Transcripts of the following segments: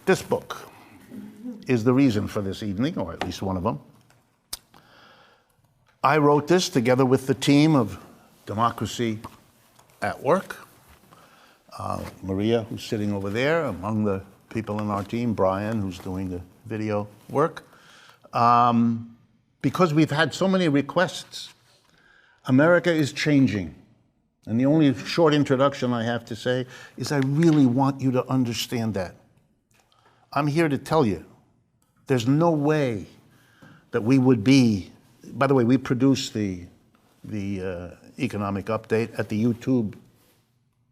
This book is the reason for this evening, or at least one of them. I wrote this together with the team of Democracy at Work. Maria, who's sitting over there, among the people in our team, Brian, who's doing the video work. Because we've had so many requests, America is changing. And the only short introduction I have to say is I really want you to understand that. I'm here to tell you, there's no way that we would be, by the way, we produce the economic update at the YouTube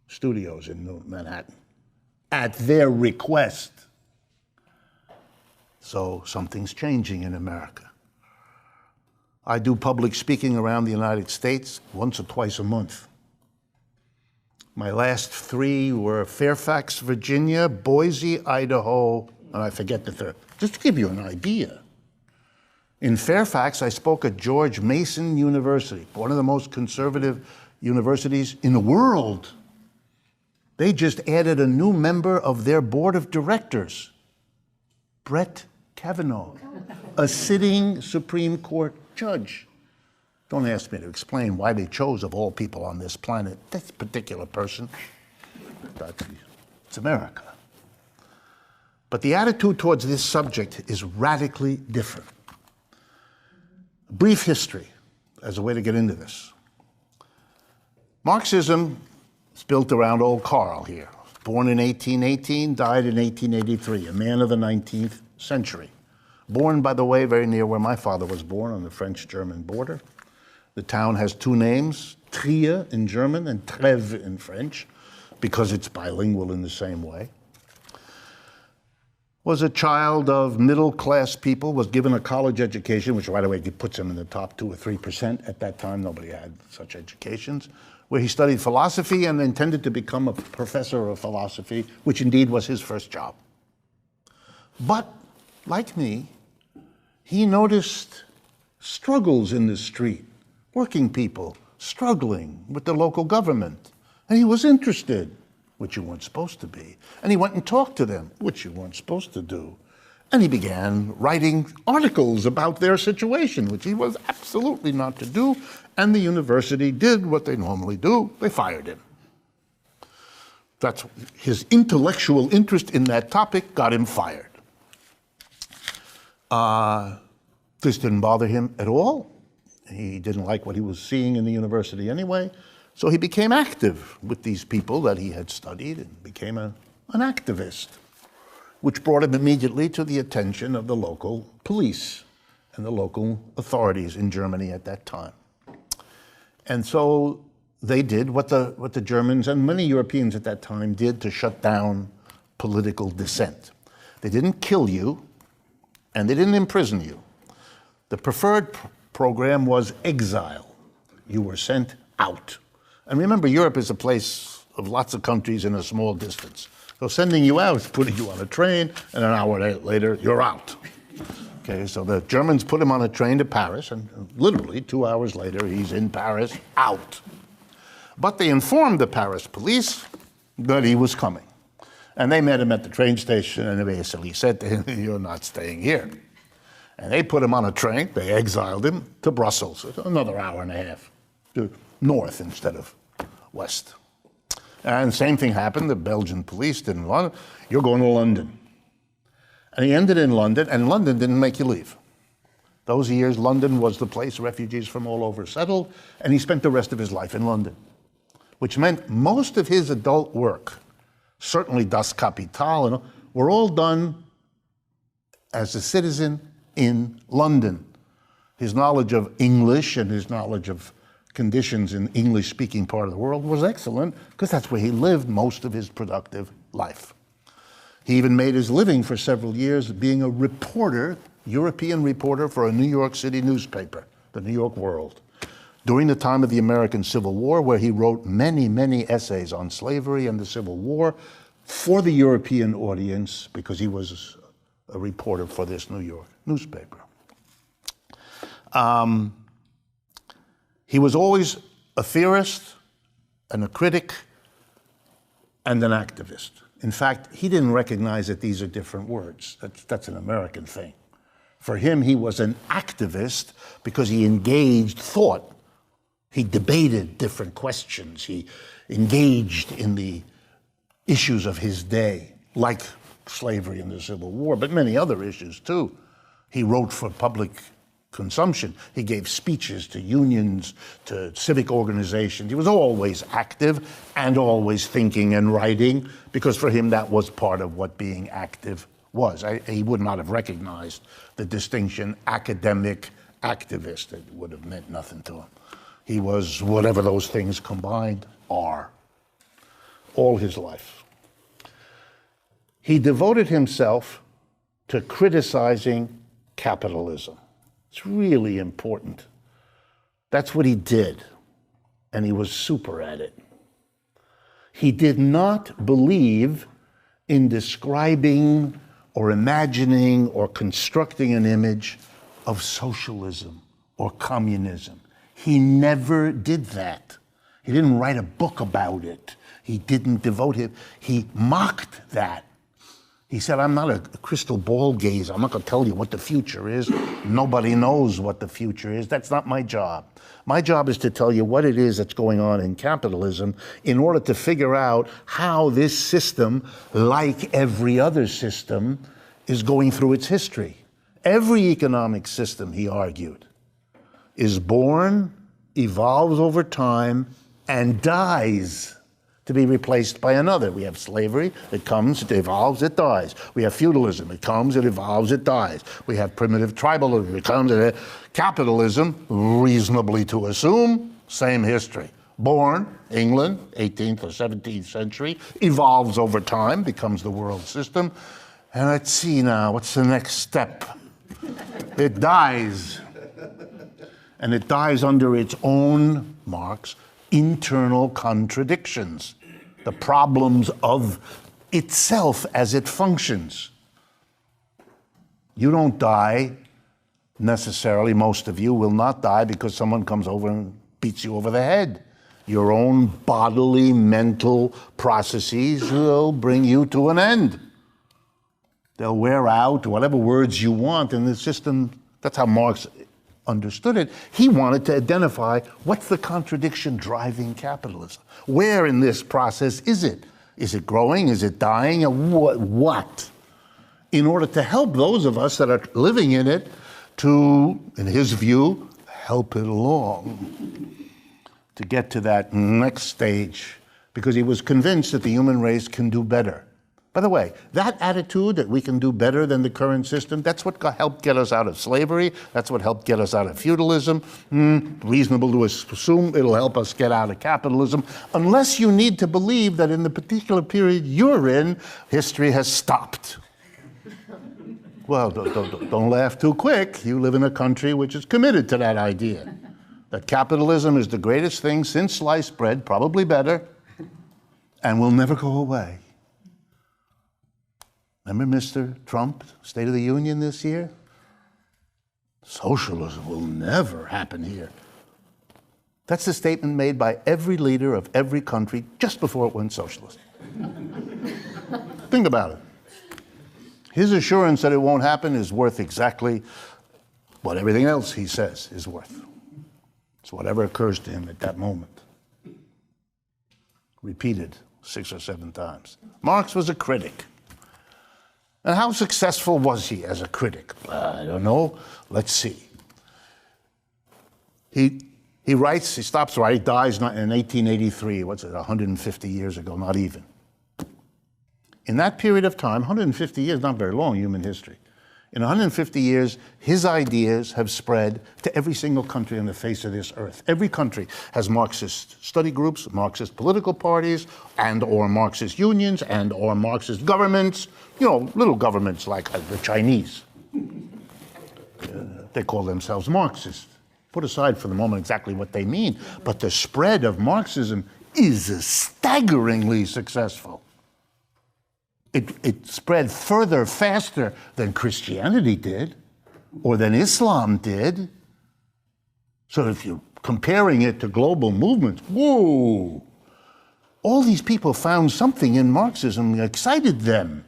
studios in Manhattan, at their request. So something's changing in America. I do public speaking around the United States once or twice a month. My last three were Fairfax, Virginia, Boise, Idaho, and I forget the third. Just to give you an idea. In Fairfax, I spoke at George Mason University, one of the most conservative universities in the world. They just added a new member of their board of directors, Brett Kavanaugh, a sitting Supreme Court judge. Don't ask me to explain why they chose, of all people on this planet, this particular person. It's America. But the attitude towards this subject is radically different. Brief history as a way to get into this. Marxism is built around old Karl here. Born in 1818, died in 1883, a man of the 19th century. Born, by the way, very near where my father was born, on the French-German border. The town has two names, Trier in German and Trèves in French, because it's bilingual in the same way. Was a child of middle-class people, was given a college education, which right away puts him in the top 2 or 3%. At that time, nobody had such educations, where he studied philosophy and intended to become a professor of philosophy, which indeed was his first job. But, like me, he noticed struggles in the street. Working people struggling with the local government. And he was interested, which you weren't supposed to be. And he went and talked to them, which you weren't supposed to do. And he began writing articles about their situation, which he was absolutely not to do. And the university did what they normally do. They fired him. That's his intellectual interest in that topic got him fired. This didn't bother him at all. He didn't like what he was seeing in the university anyway, so he became active with these people that he had studied and became an activist, which brought him immediately to the attention of the local police and the local authorities in Germany at that time. And so they did what the Germans and many Europeans at that time did to shut down political dissent. They didn't kill you, and they didn't imprison you. The preferred program was exile. You were sent out. And remember, Europe is a place of lots of countries in a small distance. So sending you out is putting you on a train, and an hour later, you're out. Okay, so the Germans put him on a train to Paris, and literally 2 hours later, he's in Paris, out. But they informed the Paris police that he was coming. And they met him at the train station, and they basically said to him, "You're not staying here." And they put him on a train, they exiled him to Brussels, another hour and a half, to north instead of west. And the same thing happened, the Belgian police didn't want it. You're going to London. And he ended in London, and London didn't make you leave. Those years, London was the place refugees from all over settled, and he spent the rest of his life in London, which meant most of his adult work, certainly Das Kapital, were all done as a citizen in London. His knowledge of English and his knowledge of conditions in the English-speaking part of the world was excellent, because that's where he lived most of his productive life. He even made his living for several years being a reporter, European reporter for a New York City newspaper, the New York World, during the time of the American Civil War, where he wrote many, many essays on slavery and the Civil War for the European audience, because he was a reporter for this New York newspaper. He was always a theorist and a critic and an activist In fact, he didn't recognize that these are different words. That's an American thing. For him, he was an activist because he engaged thought. He debated different questions. He engaged in the issues of his day, like slavery and the Civil War, but many other issues too. He wrote for public consumption. He gave speeches to unions, to civic organizations. He was always active and always thinking and writing, because for him that was part of what being active was. He would not have recognized the distinction academic activist. It would have meant nothing to him. He was whatever those things combined are, all his life. He devoted himself to criticizing capitalism. It's really important. That's what he did, and he was super at it. He did not believe in describing or imagining or constructing an image of socialism or communism. He never did that. He didn't write a book about it. He didn't devote it. He mocked that. He said, I'm not a crystal ball gazer. I'm not going to tell you what the future is. Nobody knows what the future is. That's not my job. My job is to tell you what it is that's going on in capitalism in order to figure out how this system, like every other system, is going through its history. Every economic system, he argued, is born, evolves over time, and dies to be replaced by another. We have slavery, it comes, it evolves, it dies. We have feudalism, it comes, it evolves, it dies. We have primitive tribalism, it comes, capitalism, reasonably to assume, same history. Born, England, 18th or 17th century, evolves over time, becomes the world system. And let's see now, what's the next step? It dies. And it dies under its own, Marx, internal contradictions, the problems of itself as it functions. You don't die necessarily, most of you will not die because someone comes over and beats you over the head. Your own bodily, mental processes will bring you to an end. They'll wear out, whatever words you want, and the system, that's how Marx understood it. He wanted to identify what's the contradiction driving capitalism. Where in this process is it? Is it growing? Is it dying? What? In order to help those of us that are living in it to, in his view, help it along, to get to that next stage, because he was convinced that the human race can do better. By the way, that attitude that we can do better than the current system, that's what helped get us out of slavery. That's what helped get us out of feudalism. Reasonable to assume it'll help us get out of capitalism, unless you need to believe that in the particular period you're in, history has stopped. Well, don't laugh too quick. You live in a country which is committed to that idea, that capitalism is the greatest thing since sliced bread, probably better, and will never go away. Remember Mr. Trump, State of the Union this year? Socialism will never happen here. That's the statement made by every leader of every country just before it went socialist. Think about it. His assurance that it won't happen is worth exactly what everything else he says is worth. It's whatever occurs to him at that moment. Repeated 6 or 7 times. Marx was a critic. And how successful was he as a critic? I don't know. Let's see. He writes, he stops writing, he dies in 1883, 150 years ago, not even. In that period of time, 150 years, not very long, human history. In 150 years, his ideas have spread to every single country on the face of this earth. Every country has Marxist study groups, Marxist political parties, and or Marxist unions, and or Marxist governments, little governments like the Chinese. They call themselves Marxist. Put aside for the moment exactly what they mean, but the spread of Marxism is staggeringly successful. It spread further, faster than Christianity did, or than Islam did. So if you're comparing it to global movements, whoa, All these people found something in Marxism that excited them,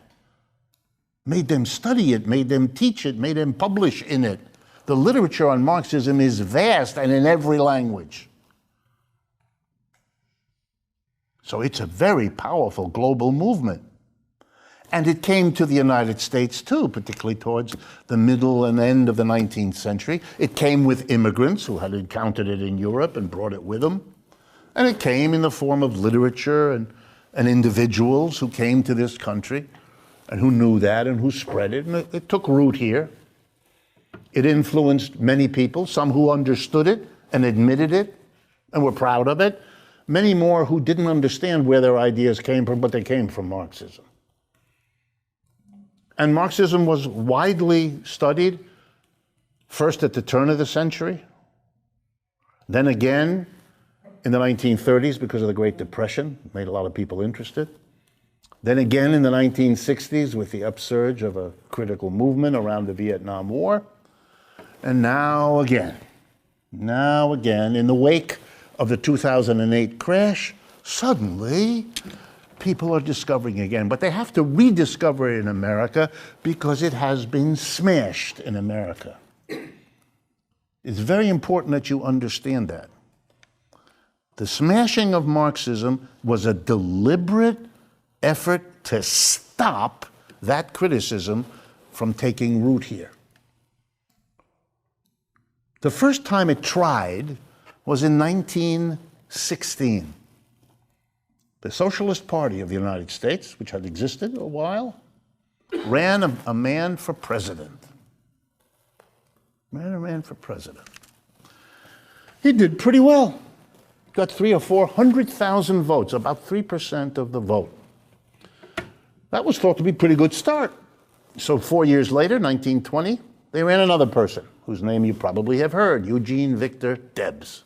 made them study it, made them teach it, made them publish in it. The literature on Marxism is vast and in every language. So it's a very powerful global movement. And it came to the United States too, particularly towards the middle and end of the 19th century. It came with immigrants who had encountered it in Europe and brought it with them. And it came in the form of literature and individuals who came to this country and who knew that and who spread it. And it took root here. It influenced many people, some who understood it and admitted it and were proud of it. Many more who didn't understand where their ideas came from, but they came from Marxism. And Marxism was widely studied, first at the turn of the century, then again in the 1930s because of the Great Depression, made a lot of people interested. Then again in the 1960s with the upsurge of a critical movement around the Vietnam War. And now again, in the wake of the 2008 crash, suddenly people are discovering again. But they have to rediscover it in America because it has been smashed in America. It's very important that you understand that. The smashing of Marxism was a deliberate effort to stop that criticism from taking root here. The first time it tried was in 1916. The Socialist Party of the United States, which had existed a while, ran a man for president. Ran a man for president. He did pretty well. Got 300,000 or 400,000 votes, about 3% of the vote. That was thought to be a pretty good start. So 4 years later, 1920, they ran another person, whose name you probably have heard, Eugene Victor Debs.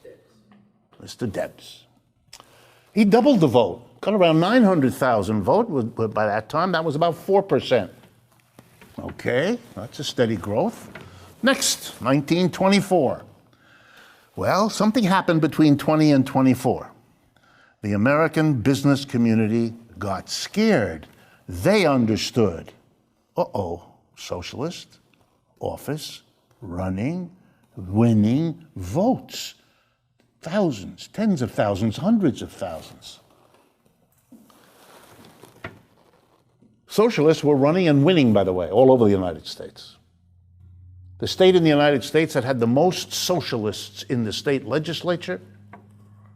Mr. Debs. He doubled the vote, got around 900,000 vote, but by that time, that was about 4%. Okay, that's a steady growth. Next, 1924. Well, something happened between 20 and 24. The American business community got scared. They understood, socialist, office, running, winning votes. Thousands, tens of thousands, hundreds of thousands. Socialists were running and winning, by the way, all over the United States. The state in the United States that had the most socialists in the state legislature,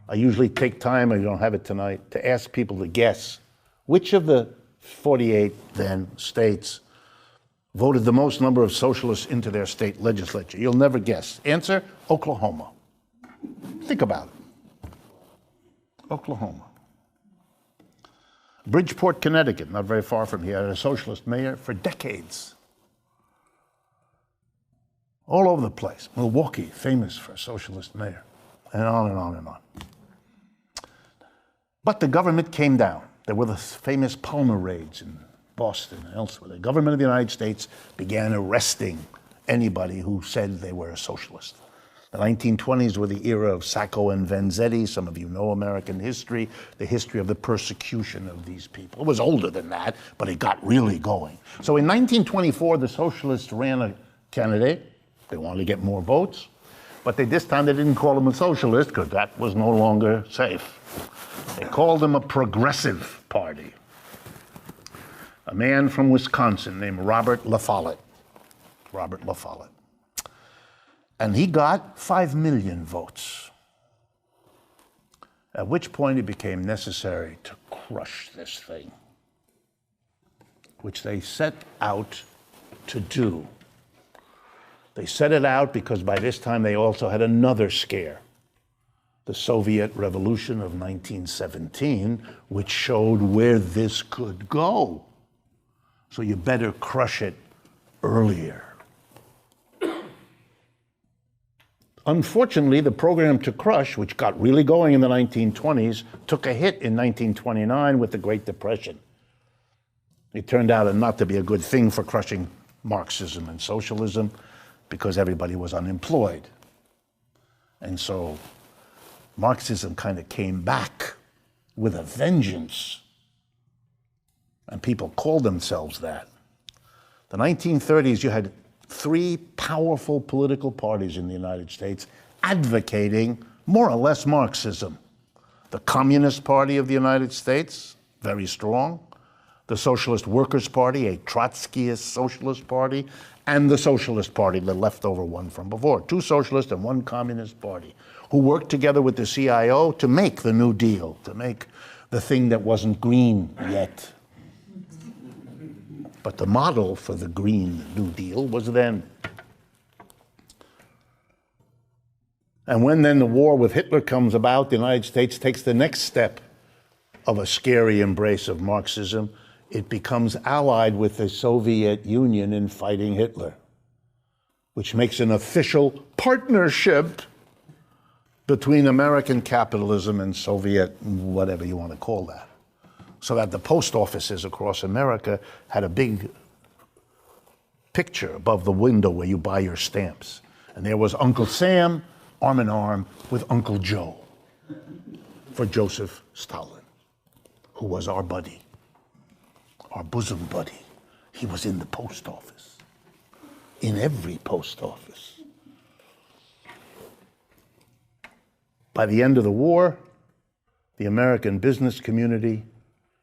I usually take time, I don't have it tonight, to ask people to guess which of the 48 then states voted the most number of socialists into their state legislature. You'll never guess. Answer, Oklahoma. Think about it. Oklahoma. Bridgeport, Connecticut, not very far from here, had a socialist mayor for decades. All over the place. Milwaukee, famous for a socialist mayor. And on and on and on. But the government came down. There were the famous Palmer raids in Boston and elsewhere. The government of the United States began arresting anybody who said they were a socialist. The 1920s were the era of Sacco and Vanzetti. Some of you know American history, the history of the persecution of these people. It was older than that, but it got really going. So in 1924, the socialists ran a candidate. They wanted to get more votes, but this time they didn't call him a socialist because that was no longer safe. They called him a progressive party. A man from Wisconsin named Robert La Follette. Robert La Follette. And he got 5 million votes, at which point it became necessary to crush this thing, which they set out to do. They set it out because by this time they also had another scare, the Soviet Revolution of 1917, which showed where this could go. So you better crush it earlier. Unfortunately, the program to crush, which got really going in the 1920s, took a hit in 1929 with the Great Depression. It turned out not to be a good thing for crushing Marxism and socialism because everybody was unemployed. And so Marxism kind of came back with a vengeance. And people called themselves that. The 1930s, you had three powerful political parties in the United States advocating more or less Marxism. The Communist Party of the United States, very strong. The Socialist Workers' Party, a Trotskyist socialist party, and the Socialist Party, the leftover one from before. Two socialist and one communist party, who worked together with the CIO to make the New Deal, to make the thing that wasn't green yet. But the model for the Green New Deal was then. And when then the war with Hitler comes about, the United States takes the next step of a scary embrace of Marxism. It becomes allied with the Soviet Union in fighting Hitler, which makes an official partnership between American capitalism and Soviet, whatever you want to call that. So that the post offices across America had a big picture above the window where you buy your stamps. And there was Uncle Sam, arm in arm with Uncle Joe, for Joseph Stalin, who was our buddy, our bosom buddy. He was in the post office, in every post office. By the end of the war, the American business community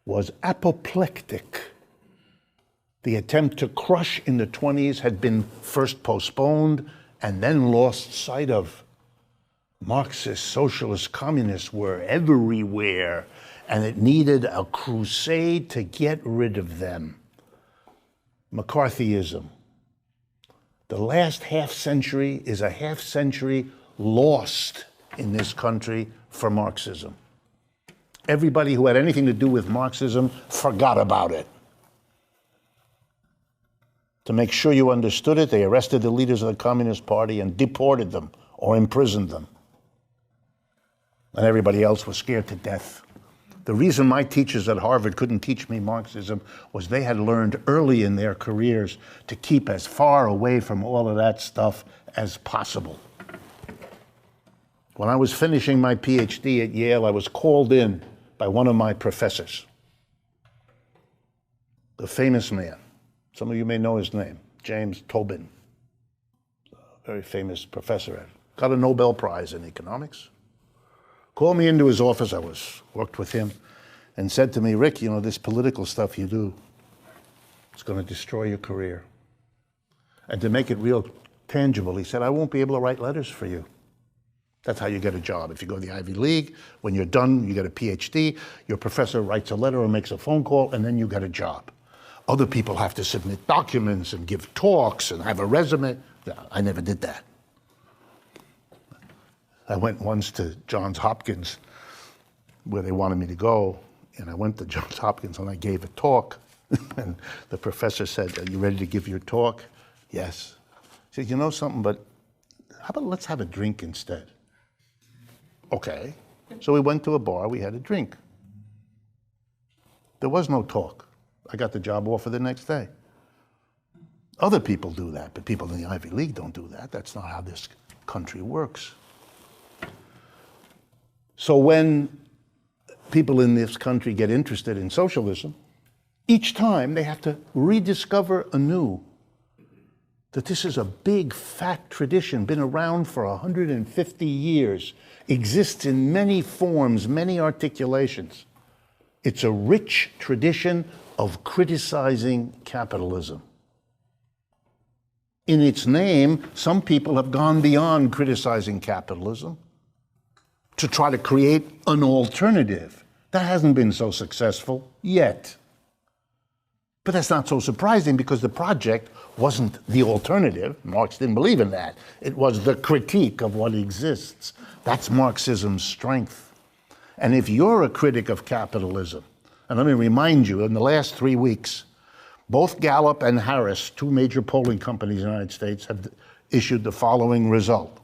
was apoplectic. The attempt to crush in the 20s had been first postponed and then lost sight of. Marxist, socialist, communists were everywhere, and it needed a crusade to get rid of them. McCarthyism. The last half century is a half century lost in this country for Marxism. Everybody who had anything to do with Marxism forgot about it. To make sure you understood it, they arrested the leaders of the Communist Party and deported them or imprisoned them. And everybody else was scared to death. The reason my teachers at Harvard couldn't teach me Marxism was they had learned early in their careers to keep as far away from all of that stuff as possible. When I was finishing my PhD at Yale, I was called in by one of my professors, the famous man. Some of you may know his name, James Tobin, a very famous professor, got a Nobel Prize in economics. Called me into his office, worked with him, and said to me, Rick, you know, this political stuff you do, it's going to destroy your career. And to make it real tangible, he said, I won't be able to write letters for you. That's how you get a job. If you go to the Ivy League, when you're done, you get a PhD, your professor writes a letter or makes a phone call, and then you get a job. Other people have to submit documents and give talks and have a resume. I never did that. I went once to Johns Hopkins, where they wanted me to go, and I went to Johns Hopkins and I gave a talk, and the professor said, are you ready to give your talk? Yes. He said, you know something, but how about let's have a drink instead? Okay. So we went to a bar, we had a drink. There was no talk. I got the job offer the next day. Other people do that, but people in the Ivy League don't do that. That's not how this country works. So when people in this country get interested in socialism, each time they have to rediscover anew that this is a big, fat tradition, been around for 150 years, exists in many forms, many articulations. It's a rich tradition of criticizing capitalism. In its name, some people have gone beyond criticizing capitalism to try to create an alternative. That hasn't been so successful yet. But that's not so surprising because the project wasn't the alternative. Marx didn't believe in that. It was the critique of what exists. That's Marxism's strength. And if you're a critic of capitalism, and let me remind you, in the last 3 weeks, both Gallup and Harris, two major polling companies in the United States, have issued the following result.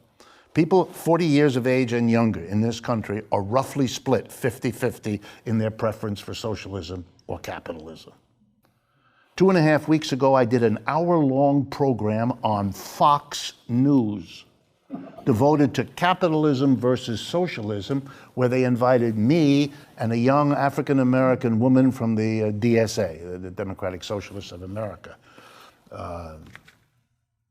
People 40 years of age and younger in this country are roughly split 50-50 in their preference for socialism or capitalism. 2.5 weeks ago, I did an hour-long program on Fox News devoted to capitalism versus socialism, where they invited me and a young African-American woman from the DSA, the Democratic Socialists of America.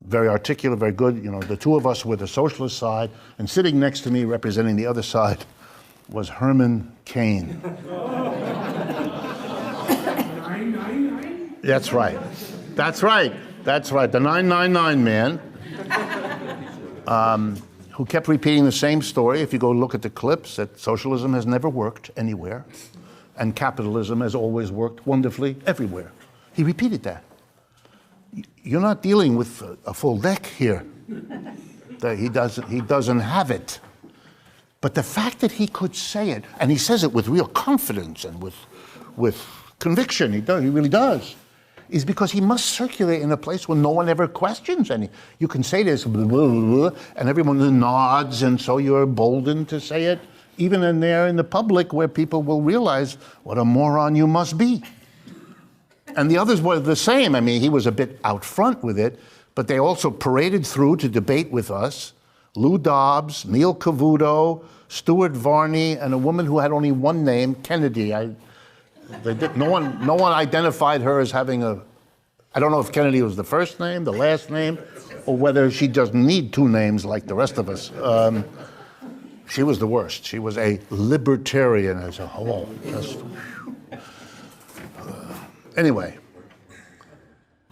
Very articulate, very good. You know, the two of us were the socialist side, and sitting next to me representing the other side was Herman Cain. 999? That's right. That's right. That's right. The 999 man who kept repeating the same story. If you go look at the clips, that socialism has never worked anywhere, and capitalism has always worked wonderfully everywhere. He repeated that. You're not dealing with a full deck here. He doesn't have it. But the fact that he could say it, and he says it with real confidence and with conviction, he really does, is because he must circulate in a place where no one ever questions any. You can say this, blah, blah, blah, and everyone nods, and so you're emboldened to say it, even in there in the public where people will realize what a moron you must be. And the others were the same. I mean, he was a bit out front with it, but they also paraded through to debate with us. Lou Dobbs, Neil Cavuto, Stuart Varney, and a woman who had only one name, Kennedy. No one identified her as having a, I don't know if Kennedy was the first name, the last name, or whether she doesn't need two names like the rest of us. She was the worst. She was a libertarian as a whole. Anyway,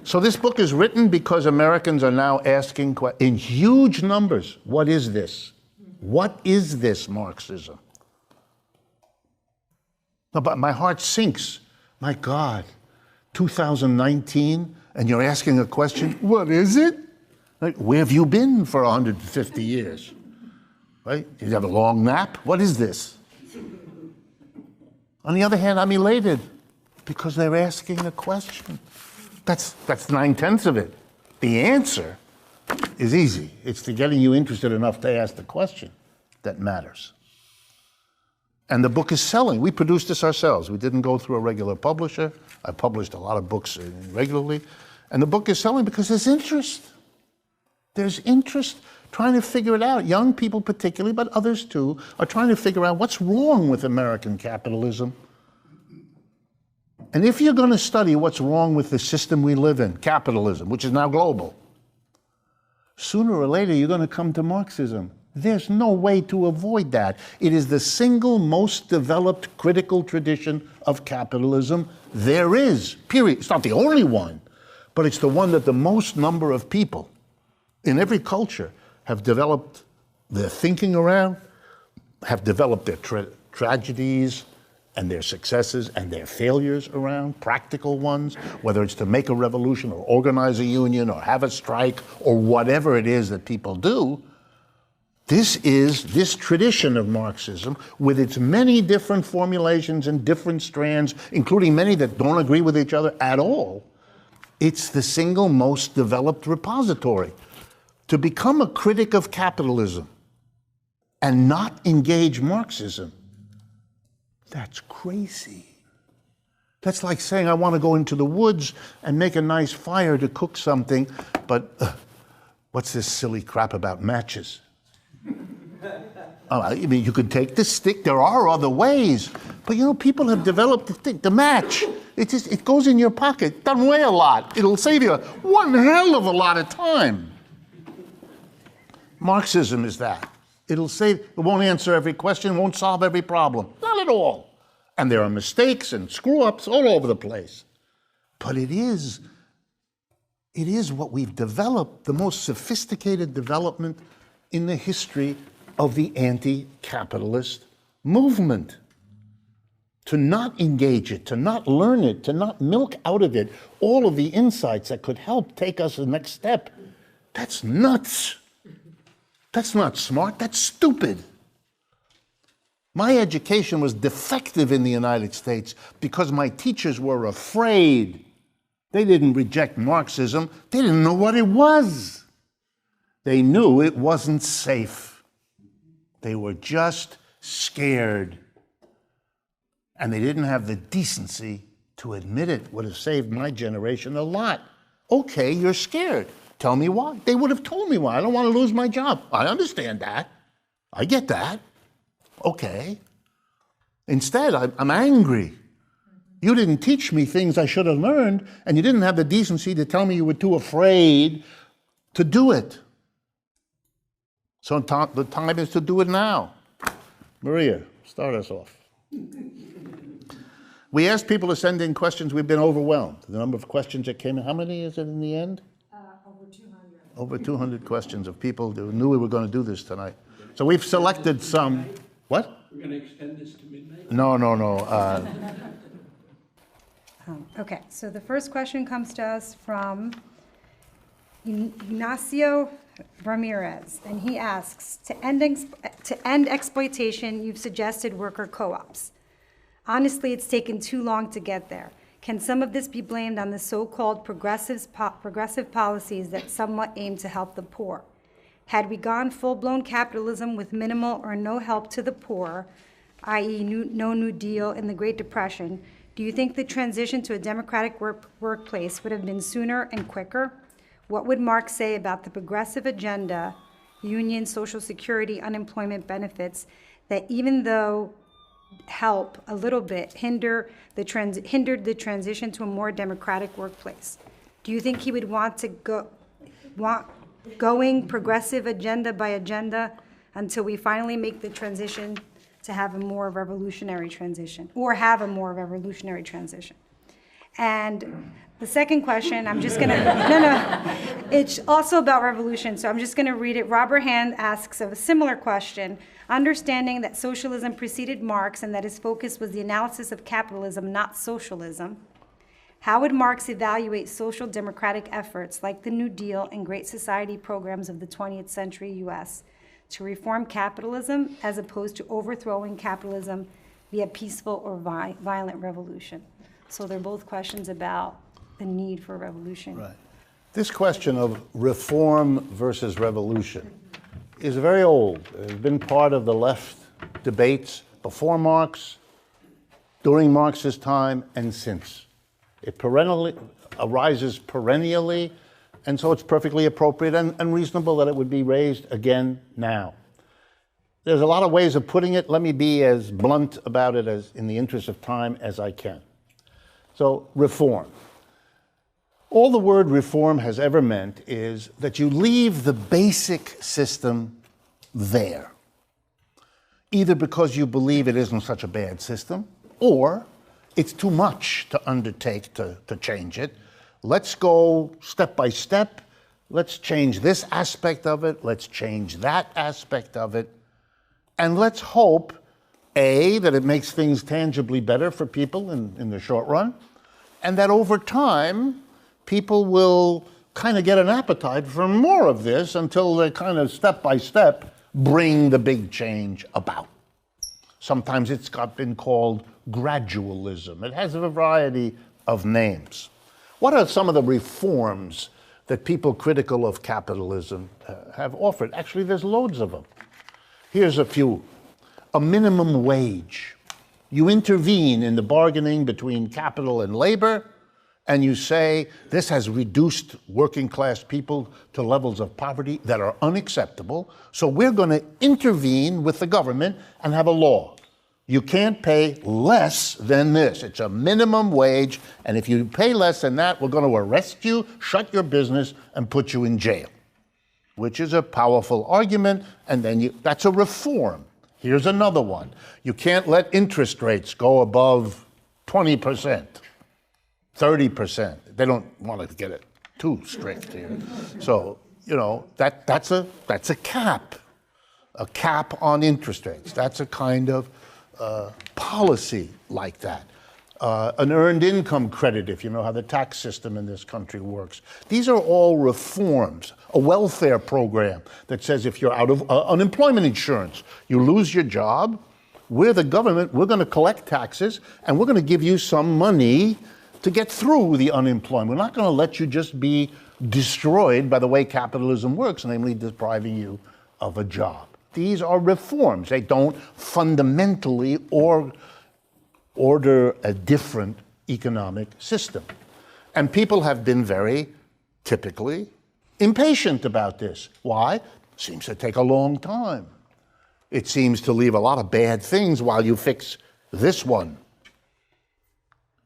so this book is written because Americans are now asking in huge numbers, what is this? What is this Marxism? No, but my heart sinks. My God, 2019, and you're asking a question, what is it? Like, where have you been for 150 years? Right? Did you have a long nap? What is this? On the other hand, I'm elated because they're asking a question. That's 9/10 of it. The answer is easy. It's the getting you interested enough to ask the question that matters. And the book is selling. We produced this ourselves. We didn't go through a regular publisher. I published a lot of books regularly. And the book is selling because there's interest. There's interest trying to figure it out. Young people particularly, but others too, are trying to figure out what's wrong with American capitalism. And if you're going to study what's wrong with the system we live in, capitalism, which is now global, sooner or later you're going to come to Marxism. There's no way to avoid that. It is the single most developed critical tradition of capitalism there is, period. It's not the only one, but it's the one that the most number of people in every culture have developed their thinking around, have developed their tragedies and their successes and their failures around, practical ones, whether it's to make a revolution or organize a union or have a strike or whatever it is that people do. This tradition of Marxism, with its many different formulations and different strands, including many that don't agree with each other at all, it's the single most developed repository. To become a critic of capitalism and not engage Marxism, that's crazy. That's like saying I want to go into the woods and make a nice fire to cook something, but what's this silly crap about matches? I mean, you could take the stick. There are other ways, but you know, people have developed the match. It goes in your pocket. It doesn't weigh a lot. It'll save you one hell of a lot of time. Marxism is that. It won't answer every question, won't solve every problem. Not at all. And there are mistakes and screw-ups all over the place. But it is what we've developed, the most sophisticated development in the history of the anti-capitalist movement. To not engage it, to not learn it, to not milk out of it all of the insights that could help take us to the next step, that's nuts. That's not smart, that's stupid. My education was defective in the United States because my teachers were afraid. They didn't reject Marxism, they didn't know what it was. They knew it wasn't safe. They were just scared. And they didn't have the decency to admit it. Would have saved my generation a lot. Okay, you're scared. Tell me why. They would have told me why. I don't want to lose my job. I understand that. I get that. Okay. Instead, I'm angry. You didn't teach me things I should have learned, and you didn't have the decency to tell me you were too afraid to do it. So the time is to do it now. Maria, start us off. We asked people to send in questions. We've been overwhelmed. The number of questions that came in, how many is it in the end? Over 200. Over 200 questions of people who knew we were going to do this tonight. So we've selected some. What? We're going to extend this to midnight? No. Okay, so the first question comes to us from Ignacio Ramirez, and he asks, to end exploitation, you've suggested worker co-ops. Honestly, it's taken too long to get there. Can some of this be blamed on the so-called progressive policies that somewhat aim to help the poor? Had we gone full-blown capitalism with minimal or no help to the poor, i.e. no New Deal in the Great Depression, do you think the transition to a democratic workplace would have been sooner and quicker? What would Marx say about the progressive agenda, union, Social Security, unemployment benefits, that even though help a little bit hindered the transition to a more democratic workplace? Do you think he would want going progressive agenda by agenda until we finally make the transition to have a more revolutionary transition, or have a more revolutionary transition? And the second question, I'm just gonna, it's also about revolution, so I'm just gonna read it. Robert Hand asks of a similar question. Understanding that socialism preceded Marx and that his focus was the analysis of capitalism, not socialism, how would Marx evaluate social democratic efforts like the New Deal and Great Society programs of the 20th century US to reform capitalism as opposed to overthrowing capitalism via peaceful or violent revolution? So they're both questions about the need for revolution. Right. This question of reform versus revolution is very old. It's been part of the left debates before Marx, during Marx's time, and since. It arises perennially, and so it's perfectly appropriate and reasonable that it would be raised again now. There's a lot of ways of putting it. Let me be as blunt about it as in the interest of time as I can. So, reform. All the word reform has ever meant is that you leave the basic system there, either because you believe it isn't such a bad system, or it's too much to undertake to change it. Let's go step by step. Let's change this aspect of it. Let's change that aspect of it. And let's hope, A, that it makes things tangibly better for people in the short run, and that over time, people will kind of get an appetite for more of this until they kind of step by step bring the big change about. Sometimes it's been called gradualism. It has a variety of names. What are some of the reforms that people critical of capitalism have offered? Actually, there's loads of them. Here's a few. A minimum wage. You intervene in the bargaining between capital and labor, and you say, this has reduced working class people to levels of poverty that are unacceptable, so we're going to intervene with the government and have a law. You can't pay less than this. It's a minimum wage, and if you pay less than that, we're going to arrest you, shut your business, and put you in jail, which is a powerful argument, and then that's a reform. Here's another one. You can't let interest rates go above 20%. 30%. They don't want to get it too strict here. So, that's a cap on interest rates. That's a kind of policy like that. An earned income credit, if you know how the tax system in this country works. These are all reforms. A welfare program that says if you're out of unemployment insurance, you lose your job, we're the government, we're going to collect taxes, and we're going to give you some money to get through the unemployment. We're not going to let you just be destroyed by the way capitalism works, namely depriving you of a job. These are reforms. They don't fundamentally order a different economic system. And people have been very typically impatient about this. Why? Seems to take a long time. It seems to leave a lot of bad things while you fix this one.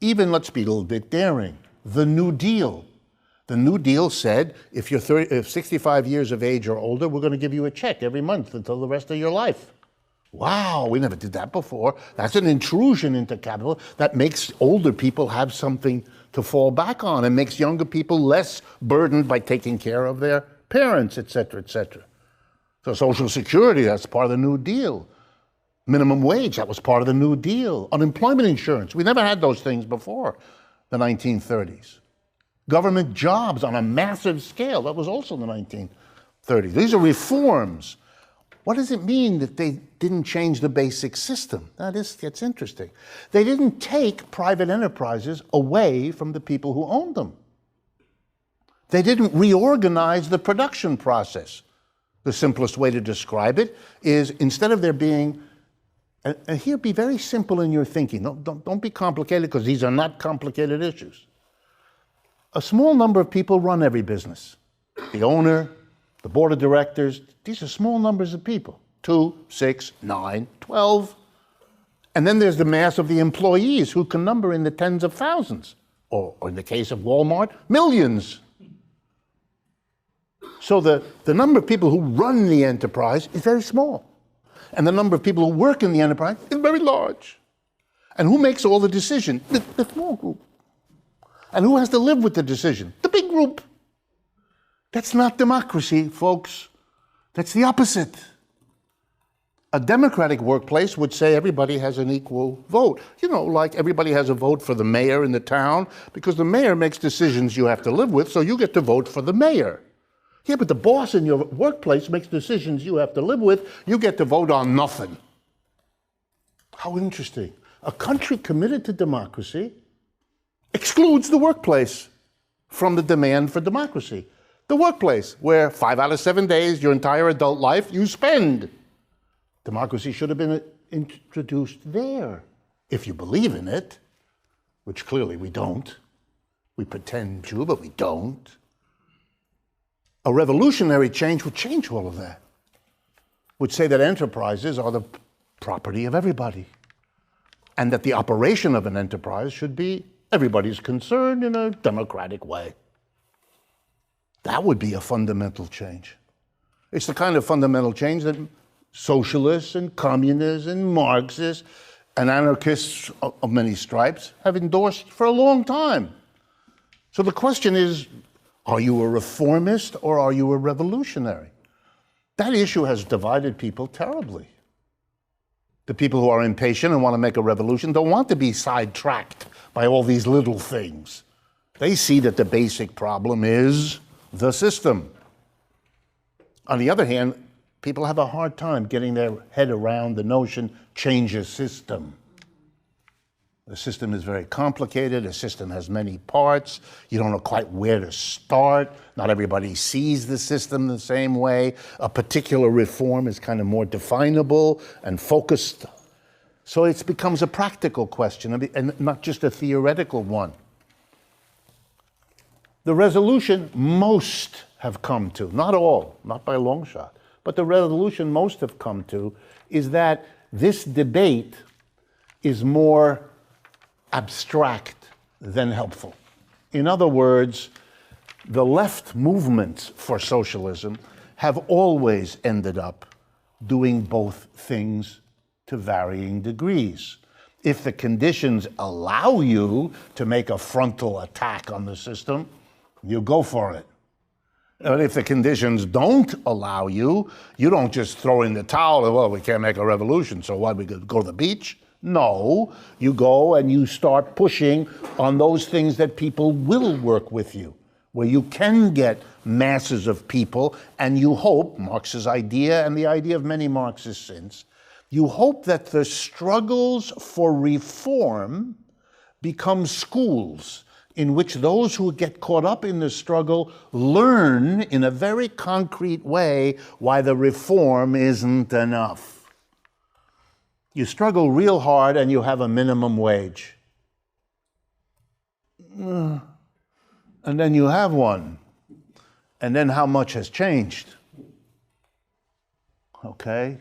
Even, let's be a little bit daring, the New Deal. The New Deal said, if you're 65 years of age or older, we're going to give you a check every month until the rest of your life. Wow, we never did that before. That's an intrusion into capital that makes older people have something to fall back on and makes younger people less burdened by taking care of their parents, et cetera, et cetera. So Social Security, that's part of the New Deal. Minimum wage, that was part of the New Deal. Unemployment insurance, we never had those things before the 1930s. Government jobs on a massive scale, that was also the 1930s. These are reforms. What does it mean that they didn't change the basic system? Now, this gets interesting. They didn't take private enterprises away from the people who owned them. They didn't reorganize the production process. The simplest way to describe it is, instead of there being, and here be very simple in your thinking, don't be complicated, because these are not complicated issues. A small number of people run every business. The owner, the board of directors, these are small numbers of people. 2, 6, 9, 12. And then there's the mass of the employees, who can number in the tens of thousands, or in the case of Walmart, millions. So the number of people who run the enterprise is very small. And the number of people who work in the enterprise is very large. And who makes all the decisions? The small group. And who has to live with the decision? The big group. That's not democracy, folks. That's the opposite. A democratic workplace would say everybody has an equal vote. You know, like everybody has a vote for the mayor in the town, because the mayor makes decisions you have to live with, so you get to vote for the mayor. Yeah, but the boss in your workplace makes decisions you have to live with, you get to vote on nothing. How interesting. A country committed to democracy excludes the workplace from the demand for democracy. The workplace, where 5 out of 7 days, your entire adult life, you spend. Democracy should have been introduced there, if you believe in it, which clearly we don't. We pretend to, but we don't. A revolutionary change would change all of that. Would say that enterprises are the property of everybody, and that the operation of an enterprise should be everybody's concern in a democratic way. That would be a fundamental change. It's the kind of fundamental change that socialists and communists and Marxists and anarchists of many stripes have endorsed for a long time. So the question is, are you a reformist or are you a revolutionary? That issue has divided people terribly. The people who are impatient and want to make a revolution don't want to be sidetracked by all these little things. They see that the basic problem is the system. On the other hand, people have a hard time getting their head around the notion, change a system. The system is very complicated. The system has many parts. You don't know quite where to start. Not everybody sees the system the same way. A particular reform is kind of more definable and focused. So it becomes a practical question and not just a theoretical one. The resolution most have come to, not all, not by a long shot, but the resolution most have come to is that this debate is more abstract than helpful. In other words, the left movements for socialism have always ended up doing both things to varying degrees. If the conditions allow you to make a frontal attack on the system, you go for it. But if the conditions don't allow you, you don't just throw in the towel and, well, we can't make a revolution, so what, we could go to the beach? No, you go and you start pushing on those things that people will work with you, where you can get masses of people, and you hope, Marx's idea and the idea of many Marxists since, you hope that the struggles for reform become schools in which those who get caught up in the struggle learn in a very concrete way why the reform isn't enough. You struggle real hard and you have a minimum wage. And then you have one. And then how much has changed? Okay?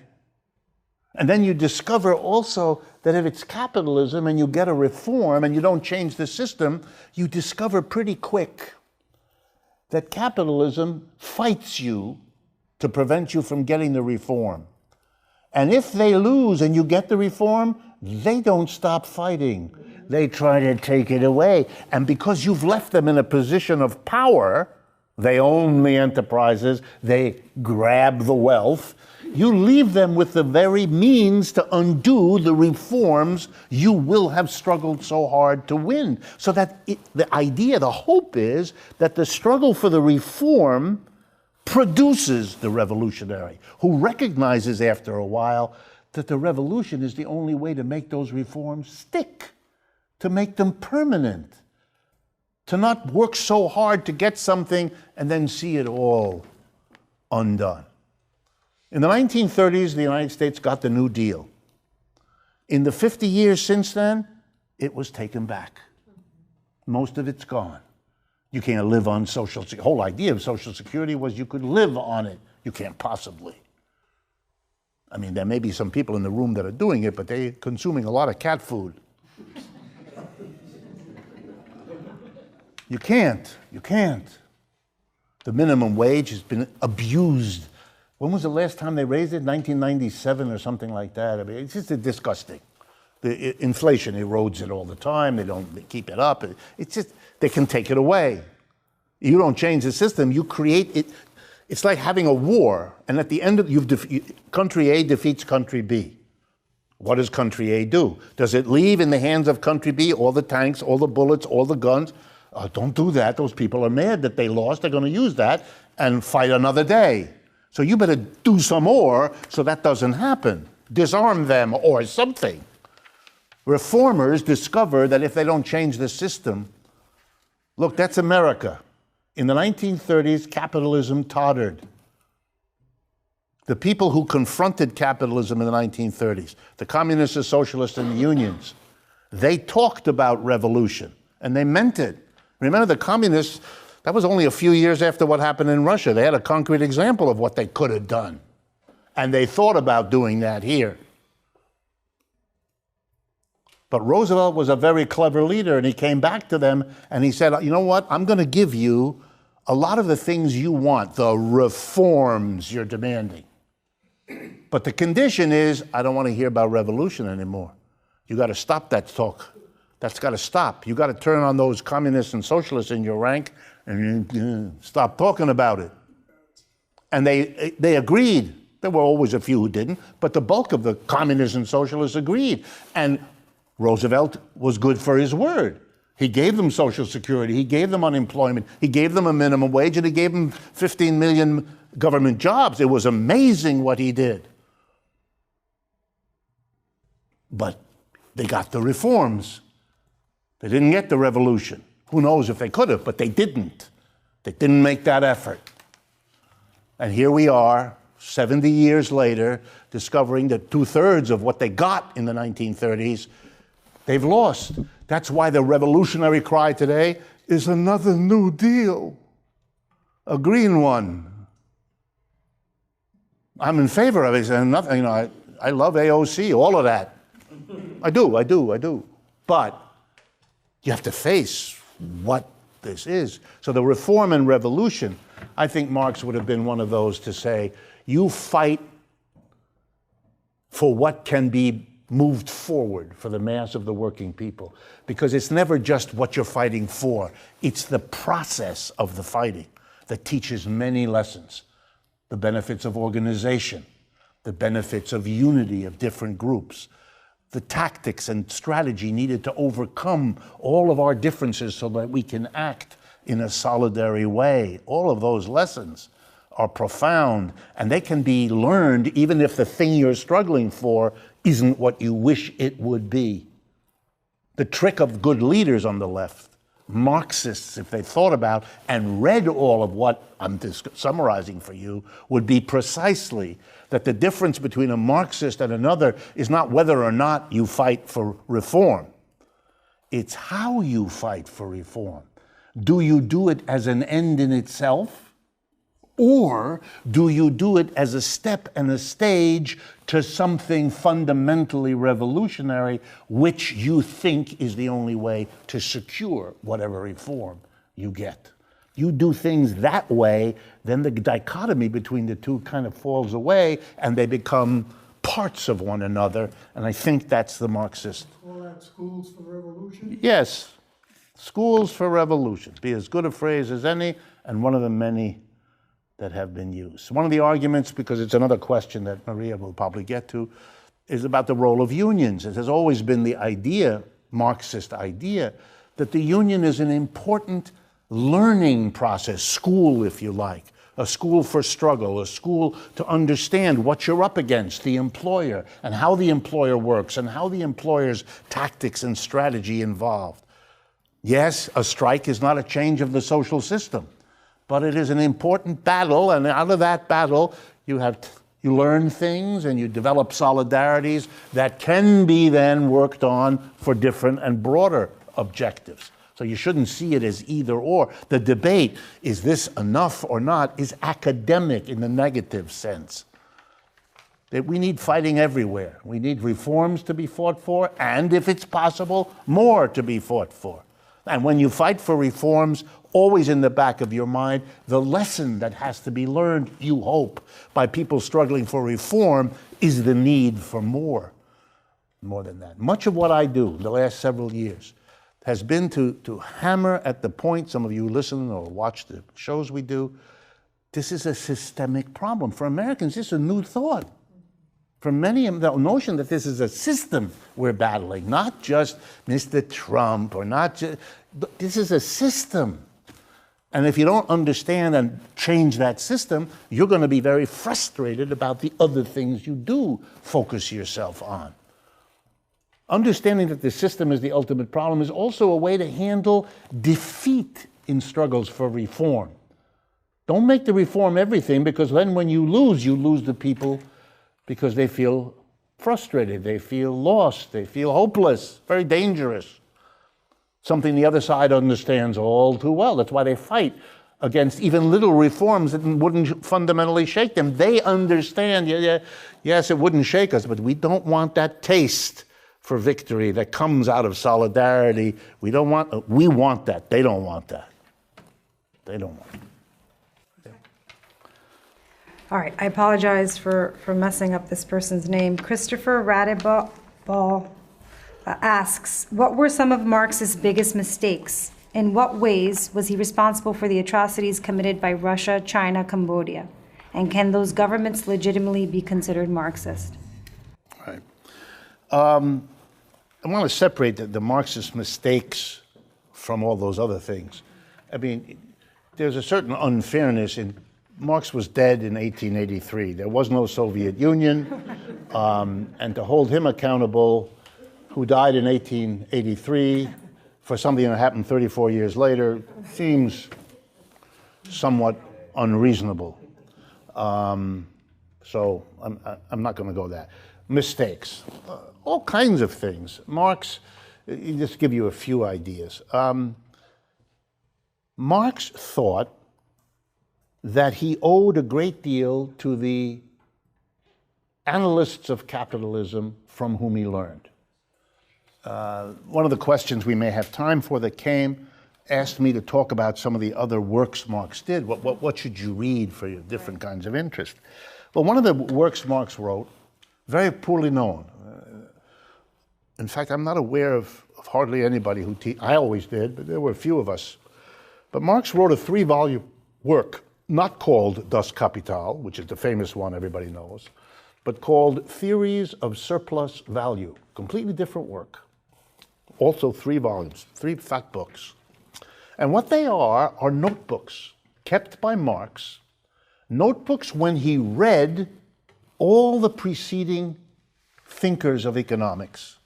And then you discover also that if it's capitalism and you get a reform and you don't change the system, you discover pretty quick that capitalism fights you to prevent you from getting the reform. And if they lose and you get the reform, they don't stop fighting. They try to take it away. And because you've left them in a position of power, they own the enterprises, they grab the wealth, you leave them with the very means to undo the reforms you will have struggled so hard to win. So that the idea, the hope is that the struggle for the reform produces the revolutionary, who recognizes after a while that the revolution is the only way to make those reforms stick, to make them permanent, to not work so hard to get something and then see it all undone. In the 1930s, the United States got the New Deal. In the 50 years since then, it was taken back. Most of it's gone. You can't live on Social Security. The whole idea of Social Security was you could live on it. You can't possibly. I mean, there may be some people in the room that are doing it, but they're consuming a lot of cat food. You can't. You can't. The minimum wage has been abused. When was the last time they raised it? 1997 or something like that. I mean, it's just disgusting. The inflation erodes it all the time. They don't keep it up. It's just, they can take it away. You don't change the system. You create it. It's like having a war, and at the end of country A defeats country B. What does country A do? Does it leave in the hands of country B all the tanks, all the bullets, all the guns? Don't do that. Those people are mad that they lost. They're going to use that and fight another day. So you better do some more so that doesn't happen. Disarm them or something. Reformers discover that if they don't change the system, look, that's America. In the 1930s, capitalism tottered. The people who confronted capitalism in the 1930s, the communists, the socialists, and the unions, they talked about revolution, and they meant it. Remember, the communists, that was only a few years after what happened in Russia. They had a concrete example of what they could have done. And they thought about doing that here. But Roosevelt was a very clever leader, and he came back to them and he said, you know what, I'm going to give you a lot of the things you want, the reforms you're demanding. But the condition is, I don't want to hear about revolution anymore. You got to stop that talk. That's got to stop. You got to turn on those communists and socialists in your rank and stop talking about it. And they agreed. There were always a few who didn't, but the bulk of the communists and socialists agreed. And Roosevelt was good for his word. He gave them Social Security, he gave them unemployment, he gave them a minimum wage, and he gave them 15 million government jobs. It was amazing what he did. But they got the reforms. They didn't get the revolution. Who knows if they could have, but they didn't. They didn't make that effort. And here we are, 70 years later, discovering that 2/3 of what they got in the 1930s, they've lost. That's why the revolutionary cry today is another New Deal, a green one. I'm in favor of it. And nothing, I love AOC, all of that. I do. But you have to face what this is. So the reform and revolution, I think Marx would have been one of those to say, you fight for what can be moved forward for the mass of the working people. Because it's never just what you're fighting for. It's the process of the fighting that teaches many lessons. The benefits of organization, the benefits of unity of different groups, the tactics and strategy needed to overcome all of our differences so that we can act in a solidary way. All of those lessons are profound, and they can be learned even if the thing you're struggling for isn't what you wish it would be. The trick of good leaders on the left, Marxists, if they thought about and read all of what I'm summarizing for you, would be precisely that the difference between a Marxist and another is not whether or not you fight for reform. It's how you fight for reform. Do you do it as an end in itself, Or do you do it as a step and a stage to something fundamentally revolutionary, which you think is the only way to secure whatever reform you get? You do things that way, then the dichotomy between the two kind of falls away, and they become parts of one another, and I think that's the Marxist. Call that schools for revolution? Yes, schools for revolution. Be as good a phrase as any, and one of the many that have been used. One of the arguments, because it's another question that Maria will probably get to, is about the role of unions. It has always been the idea, Marxist idea, that the union is an important learning process, school if you like, a school for struggle, a school to understand what you're up against, the employer, and how the employer works, and how the employer's tactics and strategy involved. Yes, a strike is not a change of the social system, but it is an important battle, and out of that battle, you learn things and you develop solidarities that can be then worked on for different and broader objectives. So you shouldn't see it as either or. The debate, is this enough or not, is academic in the negative sense. That we need fighting everywhere. We need reforms to be fought for, and if it's possible, more to be fought for. And when you fight for reforms, always in the back of your mind, the lesson that has to be learned, you hope, by people struggling for reform is the need for more than that. Much of what I do the last several years has been to hammer at the point, some of you listen or watch the shows we do, this is a systemic problem. For Americans, this is a new thought. For many, the notion that this is a system we're battling, not just Mr. Trump or not just, this is a system. And if you don't understand and change that system, you're going to be very frustrated about the other things you do focus yourself on. Understanding that the system is the ultimate problem is also a way to handle defeat in struggles for reform. Don't make the reform everything, because then when you lose the people because they feel frustrated, they feel lost, they feel hopeless, very dangerous. Something the other side understands all too well. That's why they fight against even little reforms that wouldn't fundamentally shake them. They understand, yes, it wouldn't shake us, but we don't want that taste for victory that comes out of solidarity. We want that. They don't want that. They don't want it. All right, I apologize for messing up this person's name. Christopher Radibal asks, what were some of Marx's biggest mistakes? In what ways was he responsible for the atrocities committed by Russia, China, Cambodia? And can those governments legitimately be considered Marxist? Right. I want to separate the Marxist mistakes from all those other things. I mean, there's a certain unfairness in Marx was dead in 1883. There was no Soviet Union, and to hold him accountable, who died in 1883, for something that happened 34 years later, seems somewhat unreasonable. So I'm not going to go there. Mistakes, all kinds of things. Marx, just give you a few ideas. Marx thought that he owed a great deal to the analysts of capitalism from whom he learned. One of the questions we may have time for that came asked me to talk about some of the other works Marx did. What should you read for your different kinds of interest? Well, one of the works Marx wrote, very poorly known. In fact, I'm not aware of hardly anybody who I always did, but there were a few of us. But Marx wrote a 3-volume work, not called Das Kapital, which is the famous one everybody knows, but called Theories of Surplus Value. Completely different work. Also 3 volumes, 3 fat books. And what they are notebooks kept by Marx, notebooks when he read all the preceding thinkers of economics.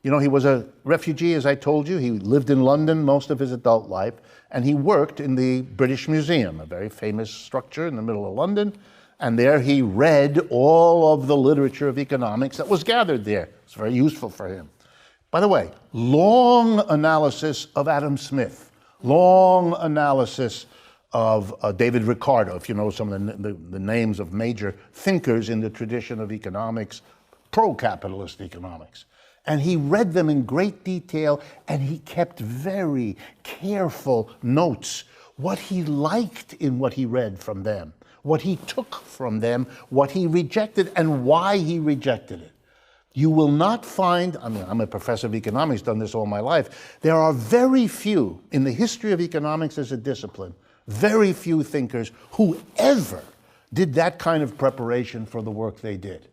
You know, he was a refugee, as I told you. He lived in London most of his adult life, and he worked in the British Museum, a very famous structure in the middle of London. And there he read all of the literature of economics that was gathered there. It's very useful for him. By the way, long analysis of Adam Smith, long analysis of David Ricardo, if you know some of the names of major thinkers in the tradition of economics, pro-capitalist economics. And he read them in great detail, and he kept very careful notes, what he liked in what he read from them, what he took from them, what he rejected, and why he rejected it. You will not find, I mean, I'm a professor of economics, done this all my life, there are very few, in the history of economics as a discipline, very few thinkers who ever did that kind of preparation for the work they did.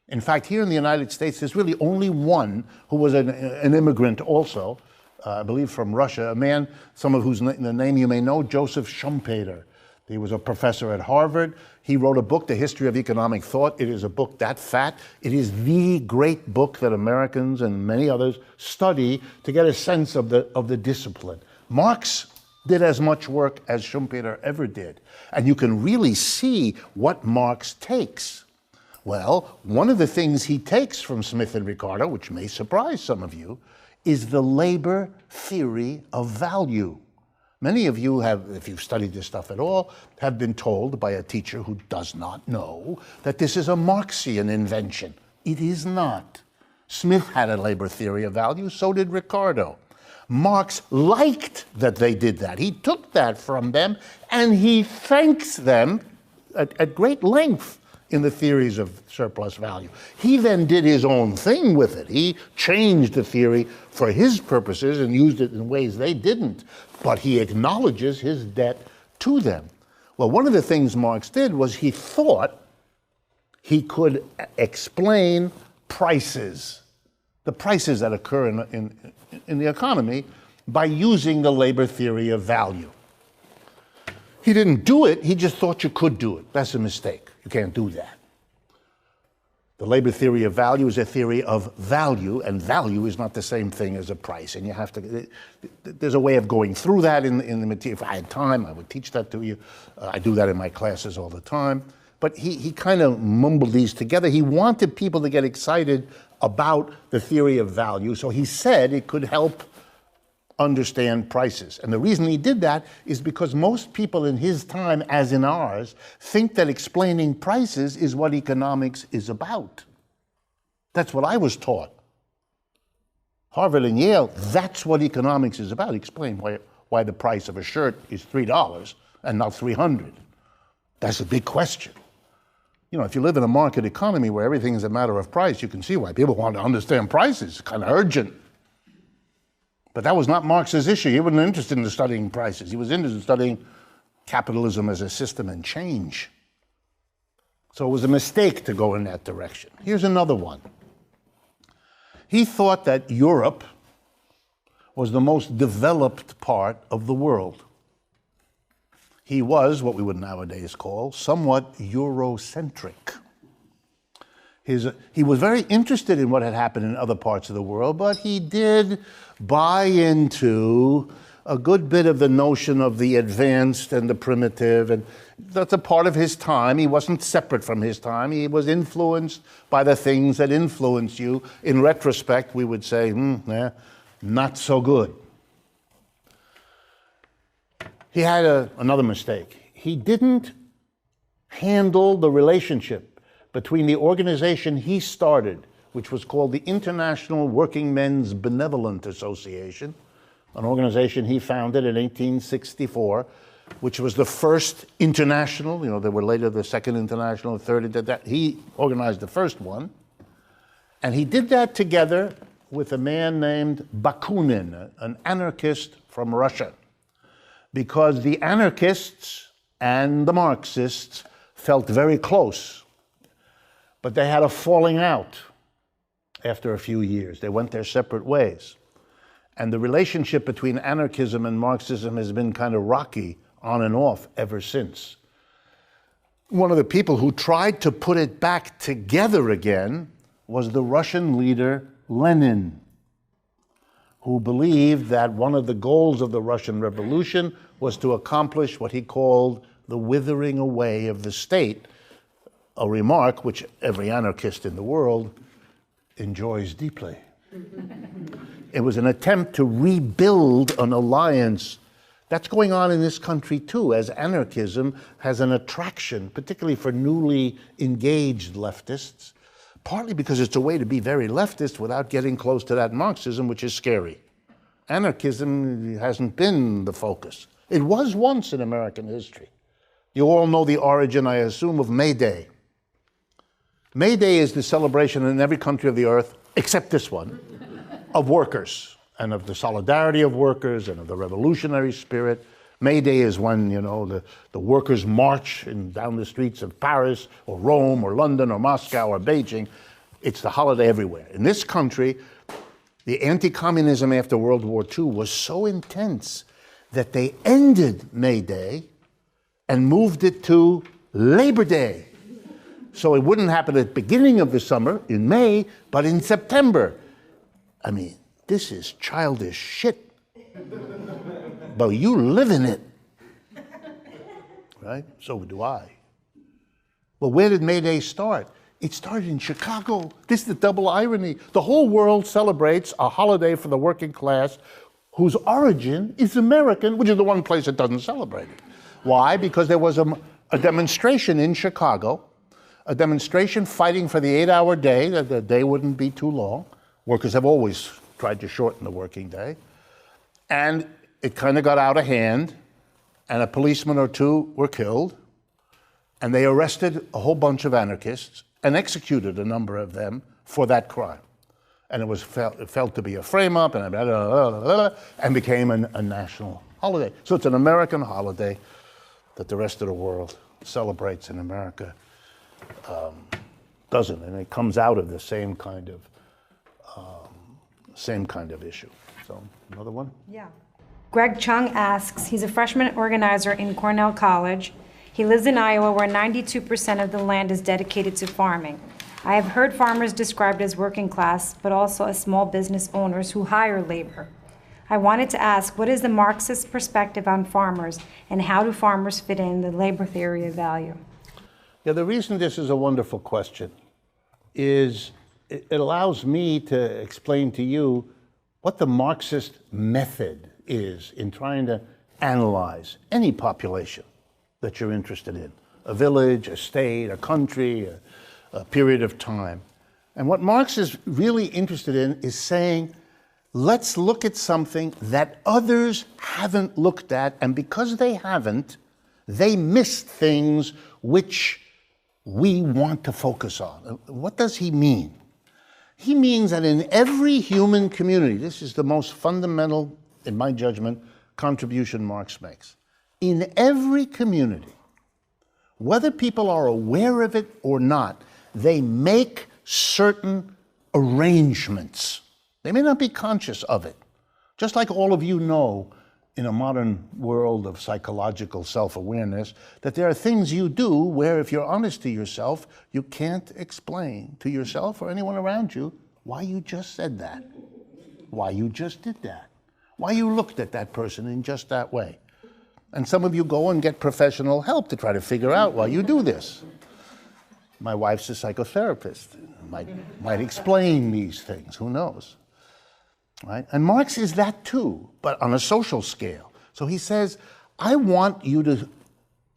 In fact, here in the United States, there's really only one who was an immigrant also, I believe from Russia, a man, some of whose the name you may know, Joseph Schumpeter. He was a professor at Harvard. He wrote a book, The History of Economic Thought. It is a book that fat. It is the great book that Americans and many others study to get a sense of the discipline. Marx did as much work as Schumpeter ever did. And you can really see what Marx takes. Well, one of the things he takes from Smith and Ricardo, which may surprise some of you, is the labor theory of value. Many of you have, if you've studied this stuff at all, have been told by a teacher who does not know that this is a Marxian invention. It is not. Smith had a labor theory of value, so did Ricardo. Marx liked that they did that. He took that from them, and he thanks them at great length in the theories of surplus value. He then did his own thing with it. He changed the theory for his purposes and used it in ways they didn't, but he acknowledges his debt to them. Well, one of the things Marx did was he thought he could explain prices, the prices that occur in the economy, by using the labor theory of value. He didn't do it, he just thought you could do it. That's a mistake. You can't do that. The labor theory of value is a theory of value, and value is not the same thing as a price. And you have to, there's a way of going through that in the material. If I had time, I would teach that to you. I do that in my classes all the time. But he kind of mumbled these together. He wanted people to get excited about the theory of value, so he said it could help understand prices. And the reason he did that is because most people in his time, as in ours, think that explaining prices is what economics is about. That's what I was taught. Harvard and Yale, that's what economics is about. Explain why the price of a shirt is $3 and not $300. That's a big question. You know, if you live in a market economy where everything is a matter of price, you can see why people want to understand prices. It's kind of urgent. But that was not Marx's issue. He wasn't interested in studying prices. He was interested in studying capitalism as a system and change. So it was a mistake to go in that direction. Here's another one. He thought that Europe was the most developed part of the world. He was, what we would nowadays call, somewhat Eurocentric. He was very interested in what had happened in other parts of the world, but he did buy into a good bit of the notion of the advanced and the primitive, and that's a part of his time. He wasn't separate from his time. He was influenced by the things that influence you. In retrospect, we would say, not so good. He had another mistake. He didn't handle the relationship between the organization he started, which was called the International Working Men's Benevolent Association, an organization he founded in 1864, which was the first international. You know, there were later the Second International, the Third. He organized the first one. And he did that together with a man named Bakunin, an anarchist from Russia, because the anarchists and the Marxists felt very close. But they had a falling out after a few years. They went their separate ways. And the relationship between anarchism and Marxism has been kind of rocky on and off ever since. One of the people who tried to put it back together again was the Russian leader Lenin, who believed that one of the goals of the Russian Revolution was to accomplish what he called the withering away of the state, a remark which every anarchist in the world enjoys deeply. It was an attempt to rebuild an alliance That's going on in this country too, as anarchism has an attraction, particularly for newly engaged leftists, partly because it's a way to be very leftist without getting close to that Marxism, which is scary. Anarchism hasn't been the focus. It was once in American history. You all know the origin, I assume, of May Day. May Day is the celebration in every country of the earth, except this one, of workers and of the solidarity of workers and of the revolutionary spirit. May Day is when, you know, the workers march down the streets of Paris or Rome or London or Moscow or Beijing. It's the holiday everywhere. In this country, the anti-communism after World War II was so intense that they ended May Day and moved it to Labor Day. So it wouldn't happen at the beginning of the summer, in May, but in September. I mean, this is childish shit. But you live in it. Right? So do I. Well, where did May Day start? It started in Chicago. This is the double irony. The whole world celebrates a holiday for the working class whose origin is American, which is the one place that doesn't celebrate it. Why? Because there was a demonstration in Chicago, a demonstration fighting for the 8-hour day, that the day wouldn't be too long. Workers have always tried to shorten the working day. And it kind of got out of hand, and a policeman or two were killed, and they arrested a whole bunch of anarchists and executed a number of them for that crime. And it was felt to be a frame-up and became a national holiday. So it's an American holiday that the rest of the world celebrates, in America doesn't, and it comes out of the same kind of issue. So another one? Yeah. Greg Chung asks, he's a freshman organizer in Cornell College. He lives in Iowa, where 92% of the land is dedicated to farming. I have heard farmers described as working class, but also as small business owners who hire labor. I wanted to ask, what is the Marxist perspective on farmers, and how do farmers fit in the labor theory of value? Yeah, the reason this is a wonderful question is it allows me to explain to you what the Marxist method is in trying to analyze any population that you're interested in, a village, a state, a country, a period of time. And what Marx is really interested in is saying, let's look at something that others haven't looked at, and because they haven't, they missed things which we want to focus on. What does he mean? He means that in every human community, this is the most fundamental, in my judgment, contribution Marx makes. In every community, whether people are aware of it or not, they make certain arrangements. They may not be conscious of it. Just like all of you know, in a modern world of psychological self-awareness, that there are things you do where, if you're honest to yourself, you can't explain to yourself or anyone around you why you just said that, why you just did that, why you looked at that person in just that way. And some of you go and get professional help to try to figure out why you do this. My wife's a psychotherapist, might explain these things, who knows? Right? And Marx is that too, but on a social scale. So he says, I want you to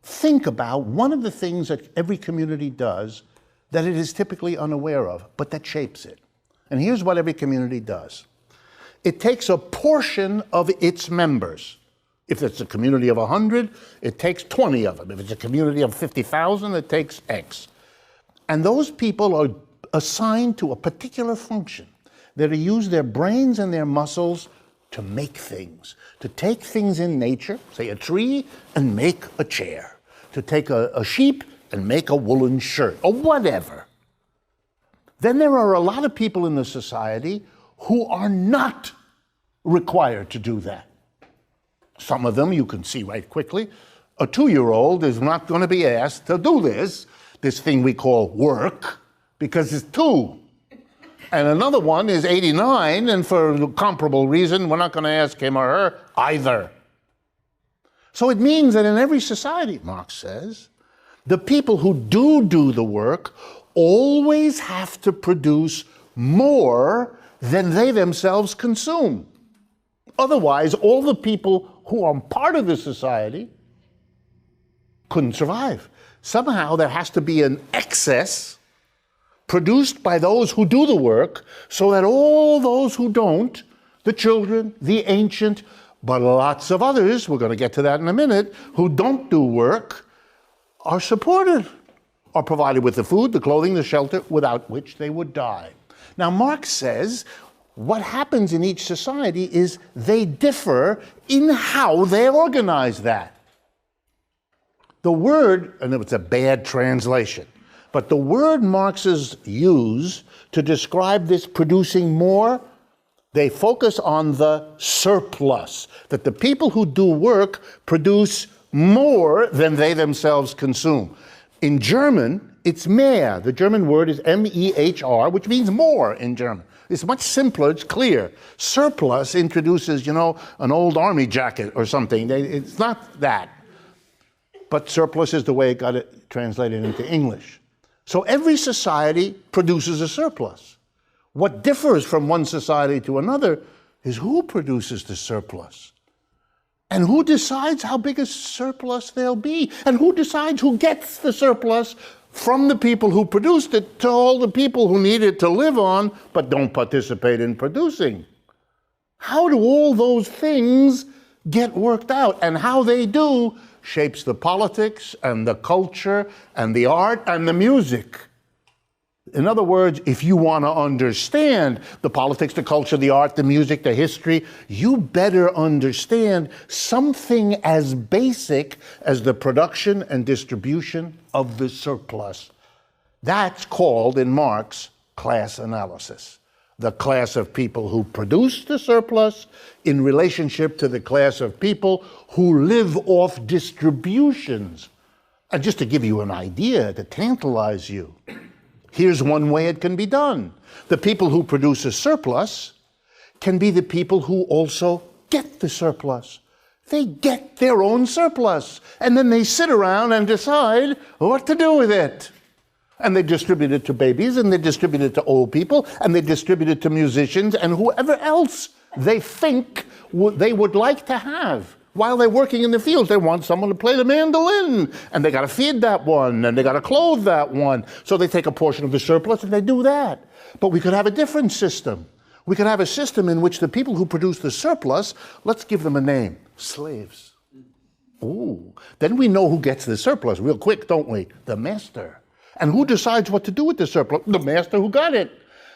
think about one of the things that every community does that it is typically unaware of, but that shapes it. And here's what every community does. It takes a portion of its members. If it's a community of 100, it takes 20 of them. If it's a community of 50,000, it takes X. And those people are assigned to a particular function. They're to use their brains and their muscles to make things, to take things in nature, say a tree, and make a chair, to take a sheep and make a woolen shirt, or whatever. Then there are a lot of people in the society who are not required to do that. Some of them you can see right quickly. A 2-year-old is not going to be asked to do this thing we call work, because it's 2. And another one is 89, and for a comparable reason, we're not going to ask him or her either. So it means that in every society, Marx says, the people who do the work always have to produce more than they themselves consume. Otherwise, all the people who are part of the society couldn't survive. Somehow there has to be an excess produced by those who do the work so that all those who don't, the children, the ancient, but lots of others, we're going to get to that in a minute, who don't do work, are supported, are provided with the food, the clothing, the shelter, without which they would die. Now, Marx says what happens in each society is they differ in how they organize that. The word, and it's a bad translation, but the word Marxists use to describe this producing more, they focus on the surplus, that the people who do work produce more than they themselves consume. In German, it's mehr. The German word is M-E-H-R, which means more in German. It's much simpler, it's clear. Surplus introduces, an old army jacket or something. It's not that. But surplus is the way it got it translated into English. So every society produces a surplus. What differs from one society to another is who produces the surplus. And who decides how big a surplus there'll be. And who decides who gets the surplus from the people who produced it to all the people who need it to live on but don't participate in producing. How do all those things get worked out? And how they do shapes the politics and the culture and the art and the music. In other words, if you want to understand the politics, the culture, the art, the music, the history, you better understand something as basic as the production and distribution of the surplus. That's called, in Marx, class analysis. The class of people who produce the surplus in relationship to the class of people who live off distributions. And just to give you an idea, to tantalize you, here's one way it can be done. The people who produce a surplus can be the people who also get the surplus. They get their own surplus, and then they sit around and decide what to do with it. And they distribute it to babies, and they distribute it to old people, and they distribute it to musicians and whoever else they think they would like to have. While they're working in the fields, they want someone to play the mandolin, and they got to feed that one, and they got to clothe that one. So they take a portion of the surplus and they do that. But we could have a different system. We could have a system in which the people who produce the surplus, let's give them a name, slaves. Ooh, then we know who gets the surplus real quick, don't we? The master. And who decides what to do with the surplus? The master who got it.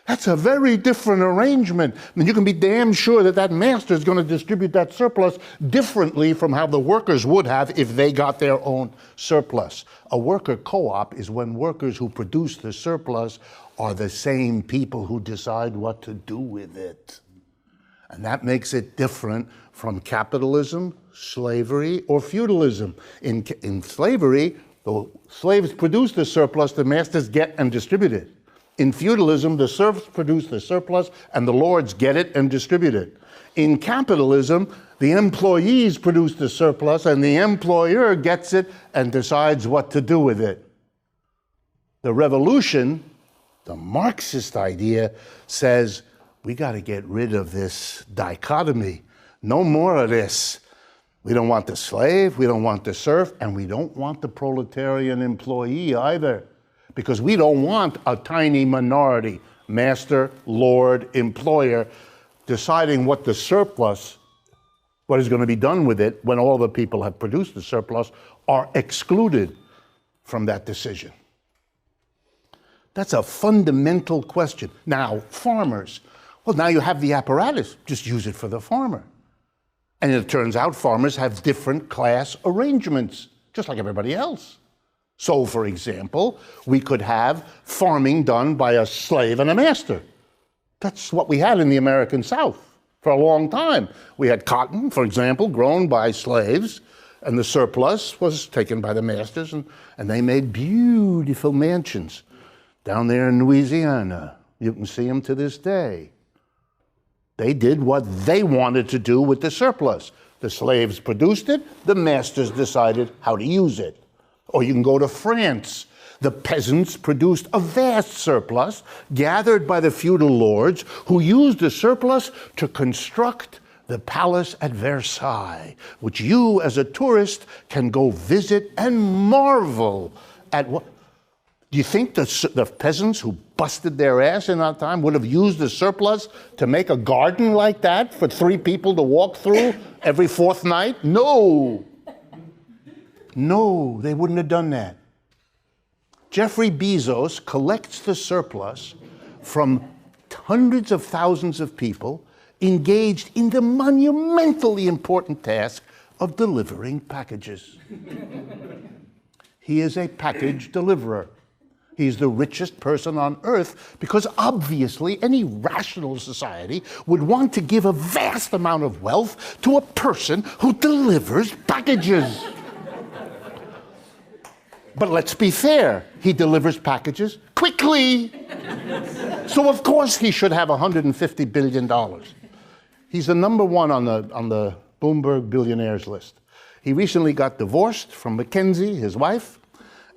That's a very different arrangement. And you can be damn sure that that master is going to distribute that surplus differently from how the workers would have if they got their own surplus. A worker co-op is when workers who produce the surplus are the same people who decide what to do with it. And that makes it different from capitalism, slavery, or feudalism. In slavery, the slaves produce the surplus, the masters get and distribute it. In feudalism, the serfs produce the surplus and the lords get it and distribute it. In capitalism, the employees produce the surplus and the employer gets it and decides what to do with it. The revolution, the Marxist idea, says we got to get rid of this dichotomy. No more of this. We don't want the slave, we don't want the serf, and we don't want the proletarian employee either. Because we don't want a tiny minority, master, lord, employer, deciding what the surplus, what is going to be done with it when all the people have produced the surplus are excluded from that decision. That's a fundamental question. Now, farmers. Well, now you have the apparatus. Just use it for the farmer. And it turns out farmers have different class arrangements, just like everybody else. So, for example, we could have farming done by a slave and a master. That's what we had in the American South for a long time. We had cotton, for example, grown by slaves, and the surplus was taken by the masters, and they made beautiful mansions down there in Louisiana. You can see them to this day. They did what they wanted to do with the surplus. The slaves produced it, the masters decided how to use it. Or you can go to France. The peasants produced a vast surplus gathered by the feudal lords who used the surplus to construct the palace at Versailles, which you as a tourist can go visit and marvel at. What do you think the peasants who busted their ass in that time would have used the surplus to make a garden like that for 3 people to walk through every 4th night? No. No, they wouldn't have done that. Jeffrey Bezos collects the surplus from hundreds of thousands of people engaged in the monumentally important task of delivering packages. He is a package deliverer. He's the richest person on earth because obviously any rational society would want to give a vast amount of wealth to a person who delivers packages. But let's be fair, he delivers packages quickly. So of course he should have $150 billion. He's the number 1 on the Bloomberg billionaires list. He recently got divorced from Mackenzie, his wife,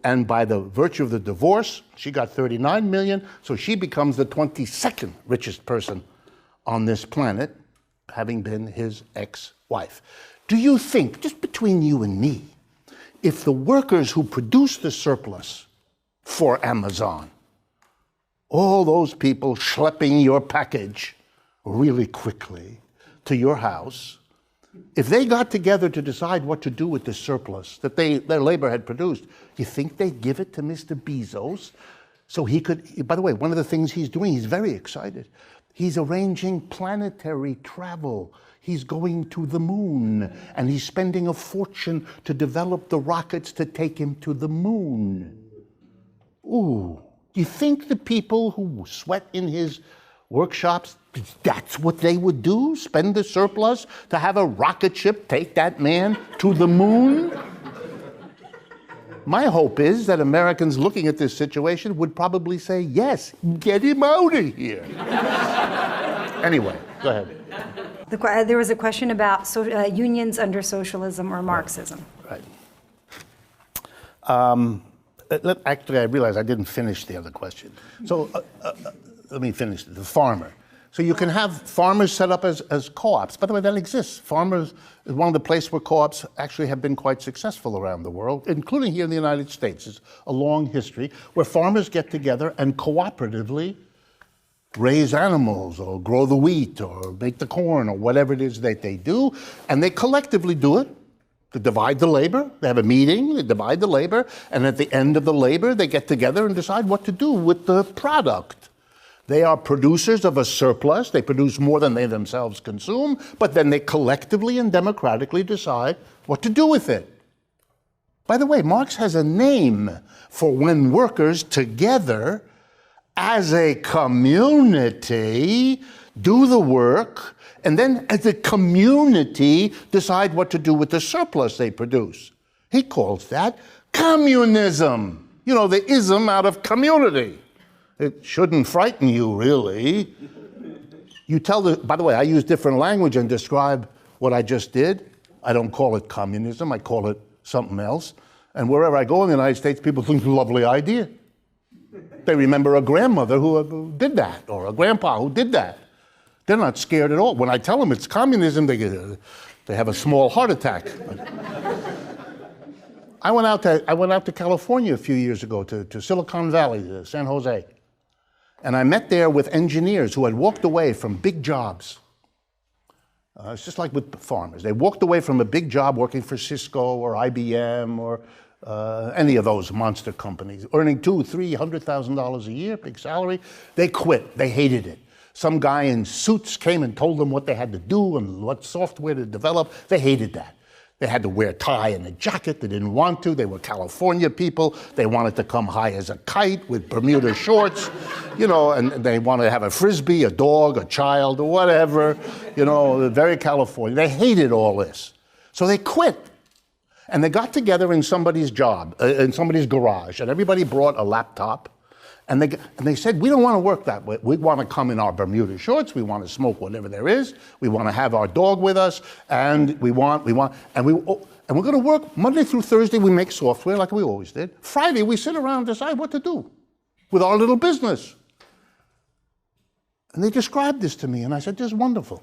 and by the virtue of the divorce, she got $39 million, so she becomes the 22nd richest person on this planet, having been his ex-wife. Do you think, just between you and me, if the workers who produce the surplus for Amazon, all those people schlepping your package really quickly to your house, if they got together to decide what to do with the surplus that their labor had produced, you think they'd give it to Mr. Bezos so he could, by the way, one of the things he's doing, he's very excited. He's arranging planetary travel. He's going to the moon, and he's spending a fortune to develop the rockets to take him to the moon. Ooh, do you think the people who sweat in his workshops, that's what they would do? Spend the surplus to have a rocket ship take that man to the moon? My hope is that Americans looking at this situation would probably say, yes, get him out of here. Anyway, go ahead. There was a question about unions under socialism or Marxism. Right. Actually, I realized I didn't finish the other question. So let me finish it. The farmer. So you can have farmers set up as co-ops. By the way, that exists. Farmers is one of the places where co-ops actually have been quite successful around the world, including here in the United States. It's a long history where farmers get together and cooperatively raise animals or grow the wheat or make the corn or whatever it is that they do, and they collectively do it to divide the labor. They have a meeting, they divide the labor, and at the end of the labor, they get together and decide what to do with the product. They are producers of a surplus. They produce more than they themselves consume, but then they collectively and democratically decide what to do with it. By the way, Marx has a name for when workers together as a community do the work, and then as a community decide what to do with the surplus they produce. He calls that communism. You know, the ism out of community. It shouldn't frighten you, really. You tell by the way, I use different language and describe what I just did. I don't call it communism, I call it something else. And wherever I go in the United States, people think it's a lovely idea. They remember a grandmother who did that, or a grandpa who did that. They're not scared at all. When I tell them it's communism, they have a small heart attack. I went out to California a few years ago, to Silicon Valley, to San Jose. And I met there with engineers who had walked away from big jobs. It's just like with farmers. They walked away from a big job working for Cisco or IBM or any of those monster companies, earning $200,000, $300,000 a year, big salary. They quit. They hated it. Some guy in suits came and told them what they had to do and what software to develop. They hated that. They had to wear a tie and a jacket. They didn't want to. They were California people. They wanted to come high as a kite with Bermuda shorts, you know, and they wanted to have a Frisbee, a dog, a child, or whatever, you know, very California. They hated all this. So they quit. And they got together in somebody's in somebody's garage, and everybody brought a laptop. And they said, we don't want to work that way. We want to come in our Bermuda shorts. We want to smoke whatever there is. We want to have our dog with us. And we're going to work Monday through Thursday. We make software like we always did. Friday, we sit around and decide what to do with our little business. And they described this to me. And I said, this is wonderful.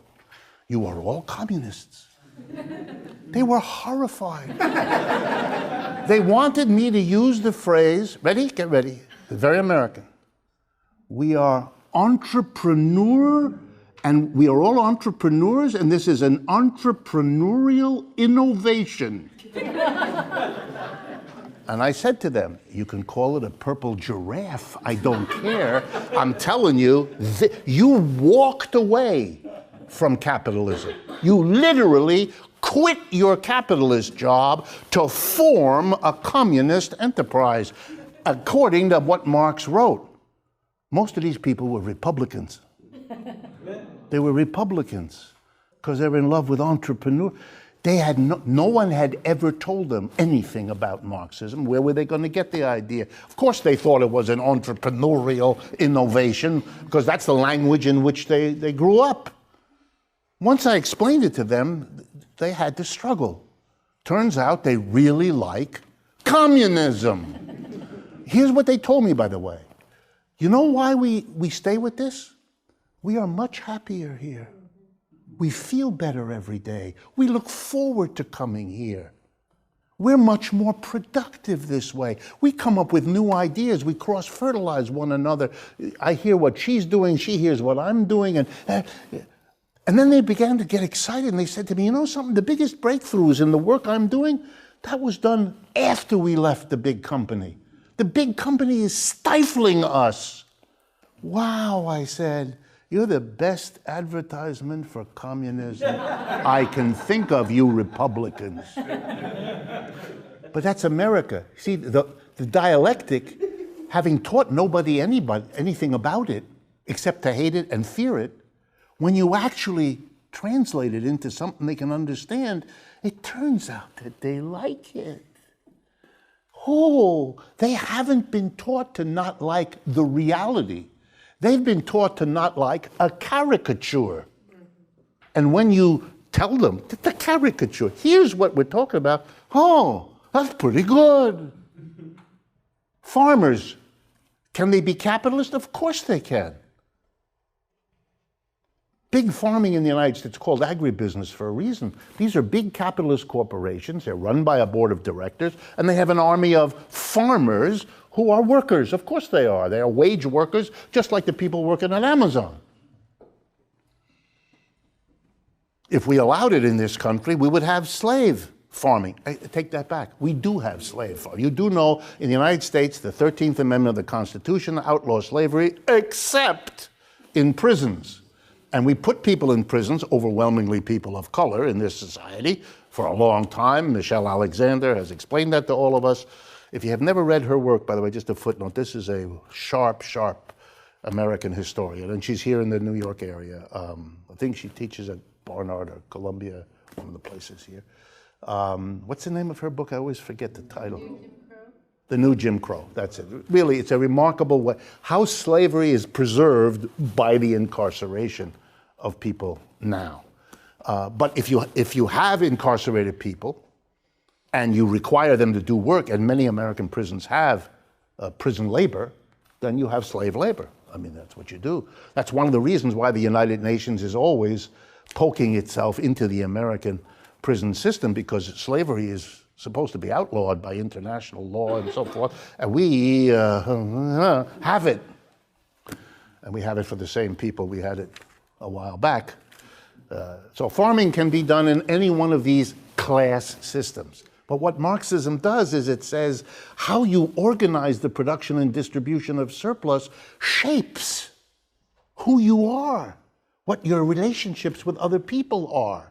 You are all communists. They were horrified. They wanted me to use the phrase, ready? Get ready. Very American. We are entrepreneur, and we are all entrepreneurs, and this is an entrepreneurial innovation. And I said to them, you can call it a purple giraffe, I don't care. I'm telling you, you walked away from capitalism. You literally quit your capitalist job to form a communist enterprise, according to what Marx wrote. Most of these people were Republicans. They were Republicans because they were in love with entrepreneur. They had no one had ever told them anything about Marxism. Where were they going to get the idea? Of course they thought it was an entrepreneurial innovation because that's the language in which they grew up. Once I explained it to them, they had to struggle. Turns out they really like communism. Here's what they told me, by the way. You know why we stay with this? We are much happier here. We feel better every day. We look forward to coming here. We're much more productive this way. We come up with new ideas. We cross-fertilize one another. I hear what she's doing. She hears what I'm doing. And then they began to get excited, and they said to me, you know something, the biggest breakthroughs in the work I'm doing, that was done after we left the big company. The big company is stifling us. Wow, I said, you're the best advertisement for communism I can think of, you Republicans. But that's America. See, the dialectic, having taught nobody anything about it, except to hate it and fear it, when you actually translate it into something they can understand, it turns out that they like it. Oh, they haven't been taught to not like the reality. They've been taught to not like a caricature. And when you tell them that the caricature, here's what we're talking about, oh, that's pretty good. Farmers, can they be capitalist? Of course they can. Big farming in the United States is called agribusiness for a reason. These are big capitalist corporations. They're run by a board of directors, and they have an army of farmers who are workers. Of course they are. They are wage workers, just like the people working at Amazon. If we allowed it in this country, we would have slave farming. I take that back. We do have slave farming. You do know in the United States, the 13th Amendment of the Constitution outlaws slavery, except in prisons. And we put people in prisons, overwhelmingly people of color in this society, for a long time. Michelle Alexander has explained that to all of us. If you have never read her work, by the way, just a footnote, this is a sharp, sharp American historian, and she's here in the New York area. I think she teaches at Barnard or Columbia, one of the places here. What's the name of her book? I always forget the title. The New Jim Crow, that's it. Really, it's a remarkable way, how slavery is preserved by the incarceration of people now. But if you have incarcerated people and you require them to do work, and many American prisons have prison labor, then you have slave labor. I mean, that's what you do. That's one of the reasons why the United Nations is always poking itself into the American prison system, because slavery is supposed to be outlawed by international law and so forth, and we have it. And we have it for the same people we had it a while back. So farming can be done in any one of these class systems. But what Marxism does is it says how you organize the production and distribution of surplus shapes who you are, what your relationships with other people are.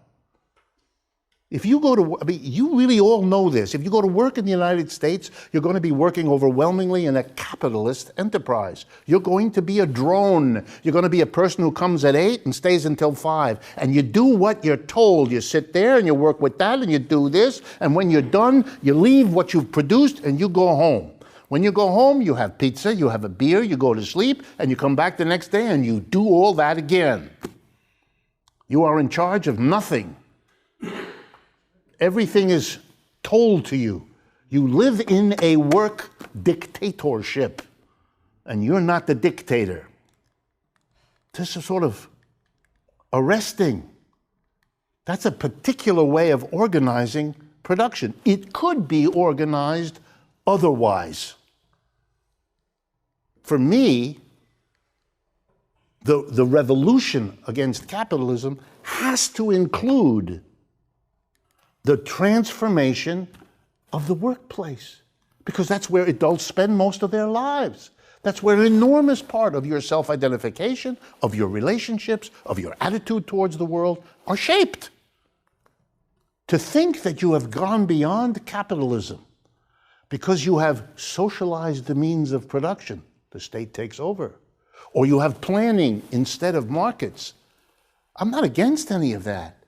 If you go to, I mean, you really all know this. If you go to work in the United States, you're going to be working overwhelmingly in a capitalist enterprise. You're going to be a drone. You're going to be a person who comes at 8 and stays until 5. And you do what you're told. You sit there and you work with that and you do this. And when you're done, you leave what you've produced and you go home. When you go home, you have pizza, you have a beer, you go to sleep, and you come back the next day and you do all that again. You are in charge of nothing. Everything is told to you. You live in a work dictatorship, and you're not the dictator. This is sort of arresting. That's a particular way of organizing production. It could be organized otherwise. For me, the revolution against capitalism has to include the transformation of the workplace, because that's where adults spend most of their lives. That's where an enormous part of your self-identification, of your relationships, of your attitude towards the world are shaped. To think that you have gone beyond capitalism because you have socialized the means of production, the state takes over, or you have planning instead of markets. I'm not against any of that,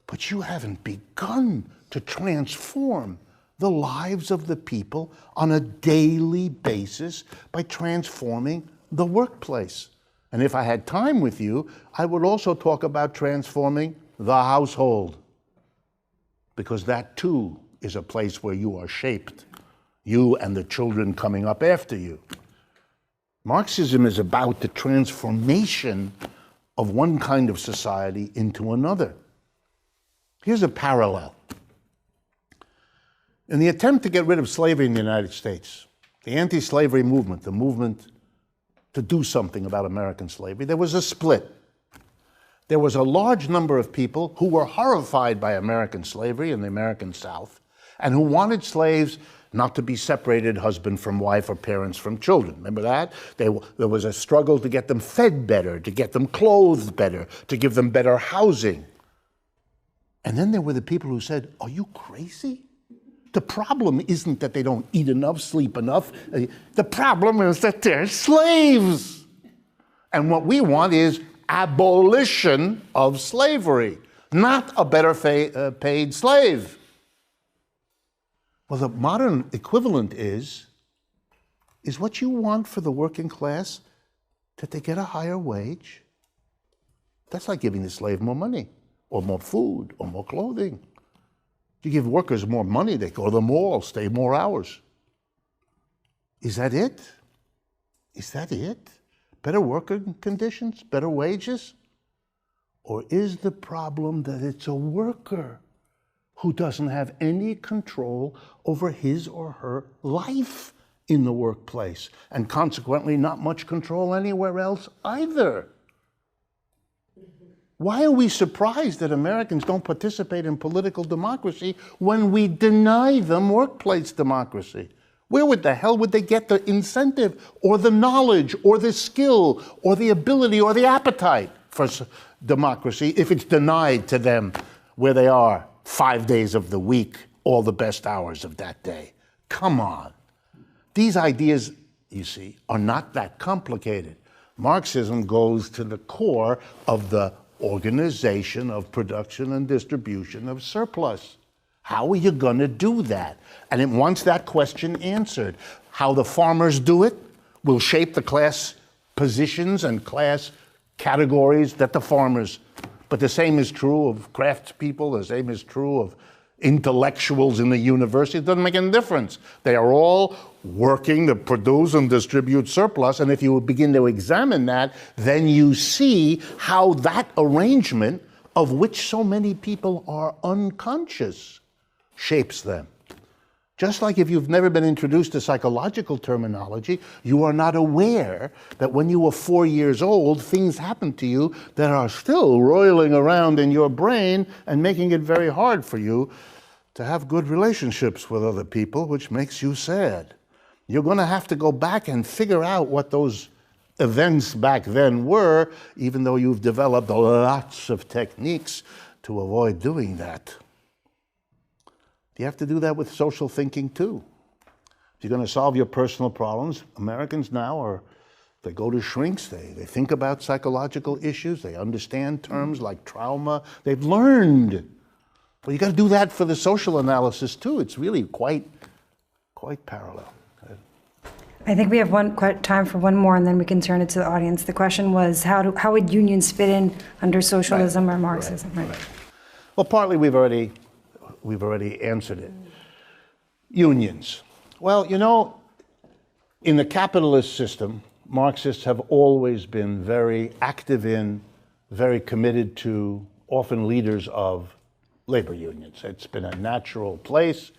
but you haven't begun to transform the lives of the people on a daily basis by transforming the workplace. And if I had time with you, I would also talk about transforming the household, because that too is a place where you are shaped, you and the children coming up after you. Marxism is about the transformation of one kind of society into another. Here's a parallel. In the attempt to get rid of slavery in the United States, the anti-slavery movement, the movement to do something about American slavery, there was a split. There was a large number of people who were horrified by American slavery in the American South and who wanted slaves not to be separated, husband from wife or parents from children. Remember that? There was a struggle to get them fed better, to get them clothed better, to give them better housing. And then there were the people who said, "Are you crazy? The problem isn't that they don't eat enough, sleep enough. The problem is that they're slaves. And what we want is abolition of slavery, not a better paid slave." Well, the modern equivalent is what you want for the working class, that they get a higher wage. That's like giving the slave more money, or more food, or more clothing. You give workers more money, they go to the mall, stay more hours. Is that it? Is that it? Better working conditions, better wages? Or is the problem that it's a worker who doesn't have any control over his or her life in the workplace, and consequently not much control anywhere else either? Why are we surprised that Americans don't participate in political democracy when we deny them workplace democracy? Where the hell would they get the incentive or the knowledge or the skill or the ability or the appetite for democracy if it's denied to them where they are 5 days of the week, all the best hours of that day? Come on. These ideas, you see, are not that complicated. Marxism goes to the core of the organization of production and distribution of surplus. How are you going to do that? And it wants that question answered. How the farmers do it will shape the class positions and class categories that the farmers. But the same is true of craftspeople, the same is true of intellectuals in the university. It doesn't make any difference. They are all working to produce and distribute surplus, and if you begin to examine that, then you see how that arrangement, of which so many people are unconscious, shapes them. Just like if you've never been introduced to psychological terminology, you are not aware that when you were 4 years old, things happened to you that are still roiling around in your brain and making it very hard for you to have good relationships with other people, which makes you sad. You're going to have to go back and figure out what those events back then were, even though you've developed lots of techniques to avoid doing that. You have to do that with social thinking too. If you're going to solve your personal problems, Americans now they go to shrinks, they think about psychological issues, they understand terms like trauma, they've learned. But you got to do that for the social analysis too. It's really quite parallel. I think we have time for one more, and then we can turn it to the audience. The question was, how would unions fit in under socialism or Marxism? Right. Well, partly we've already answered it. Unions. Well, you know, in the capitalist system, Marxists have always been very active in, very committed to, often leaders of labor unions. It's been a natural place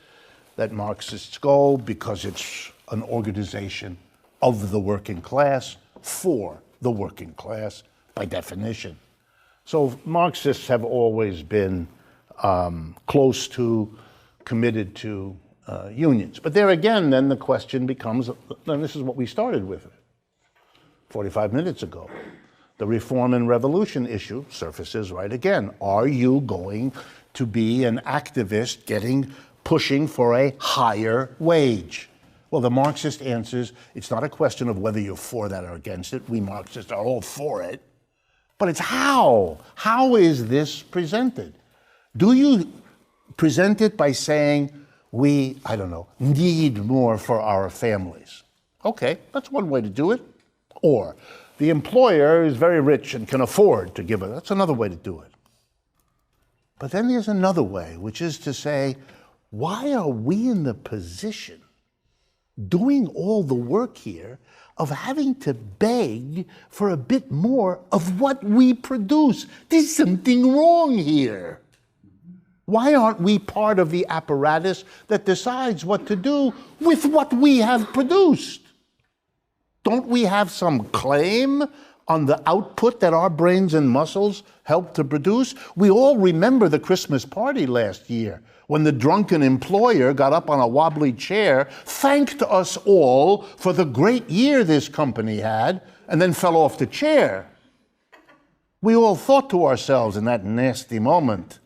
that Marxists go because it's an organization of the working class for the working class by definition. So Marxists have always been close to, committed to unions. But there again, then the question becomes, and this is what we started with 45 minutes ago. The reform and revolution issue surfaces right again. Are you going to be an activist pushing for a higher wage? Well, the Marxist answers, it's not a question of whether you're for that or against it. We Marxists are all for it. But it's how. How is this presented? Do you present it by saying, we, I don't know, need more for our families? Okay, that's one way to do it. Or the employer is very rich and can afford to give it. That's another way to do it. But then there's another way, which is to say, why are we in the position, doing all the work here, of having to beg for a bit more of what we produce? There's something wrong here. Why aren't we part of the apparatus that decides what to do with what we have produced? Don't we have some claim on the output that our brains and muscles help to produce? We all remember the Christmas party last year when the drunken employer got up on a wobbly chair, thanked us all for the great year this company had, and then fell off the chair. We all thought to ourselves in that nasty moment,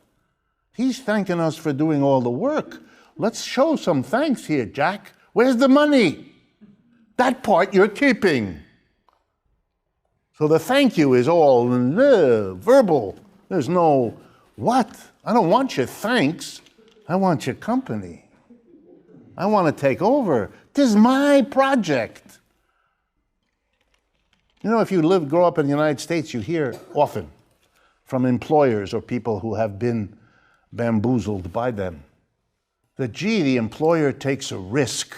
he's thanking us for doing all the work. Let's show some thanks here, Jack. Where's the money? That part you're keeping. So the thank you is all verbal. There's no, what? I don't want your thanks. I want your company. I want to take over. This is my project. You know, if you grow up in the United States, you hear often from employers or people who have been bamboozled by them that, gee, the employer takes a risk.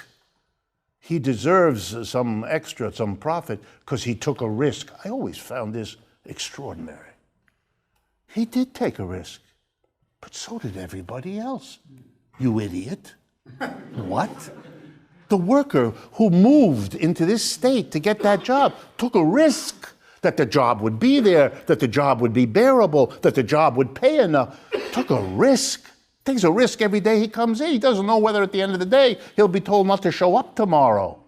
He deserves some extra, some profit, because he took a risk. I always found this extraordinary. He did take a risk, but so did everybody else. You idiot. What? The worker who moved into this state to get that job took a risk that the job would be there, that the job would be bearable, that the job would pay enough. Took a risk. Takes a risk every day he comes in. He doesn't know whether at the end of the day he'll be told not to show up tomorrow.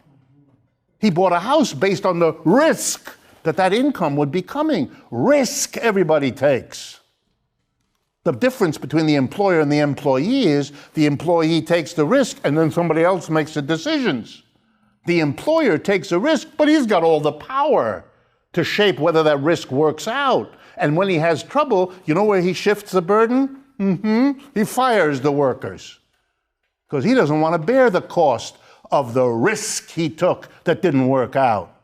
He bought a house based on the risk that that income would be coming. Risk everybody takes. The difference between the employer and the employee is the employee takes the risk and then somebody else makes the decisions. The employer takes a risk, but he's got all the power to shape whether that risk works out. And when he has trouble, you know where he shifts the burden? He fires the workers because he doesn't want to bear the cost of the risk he took that didn't work out.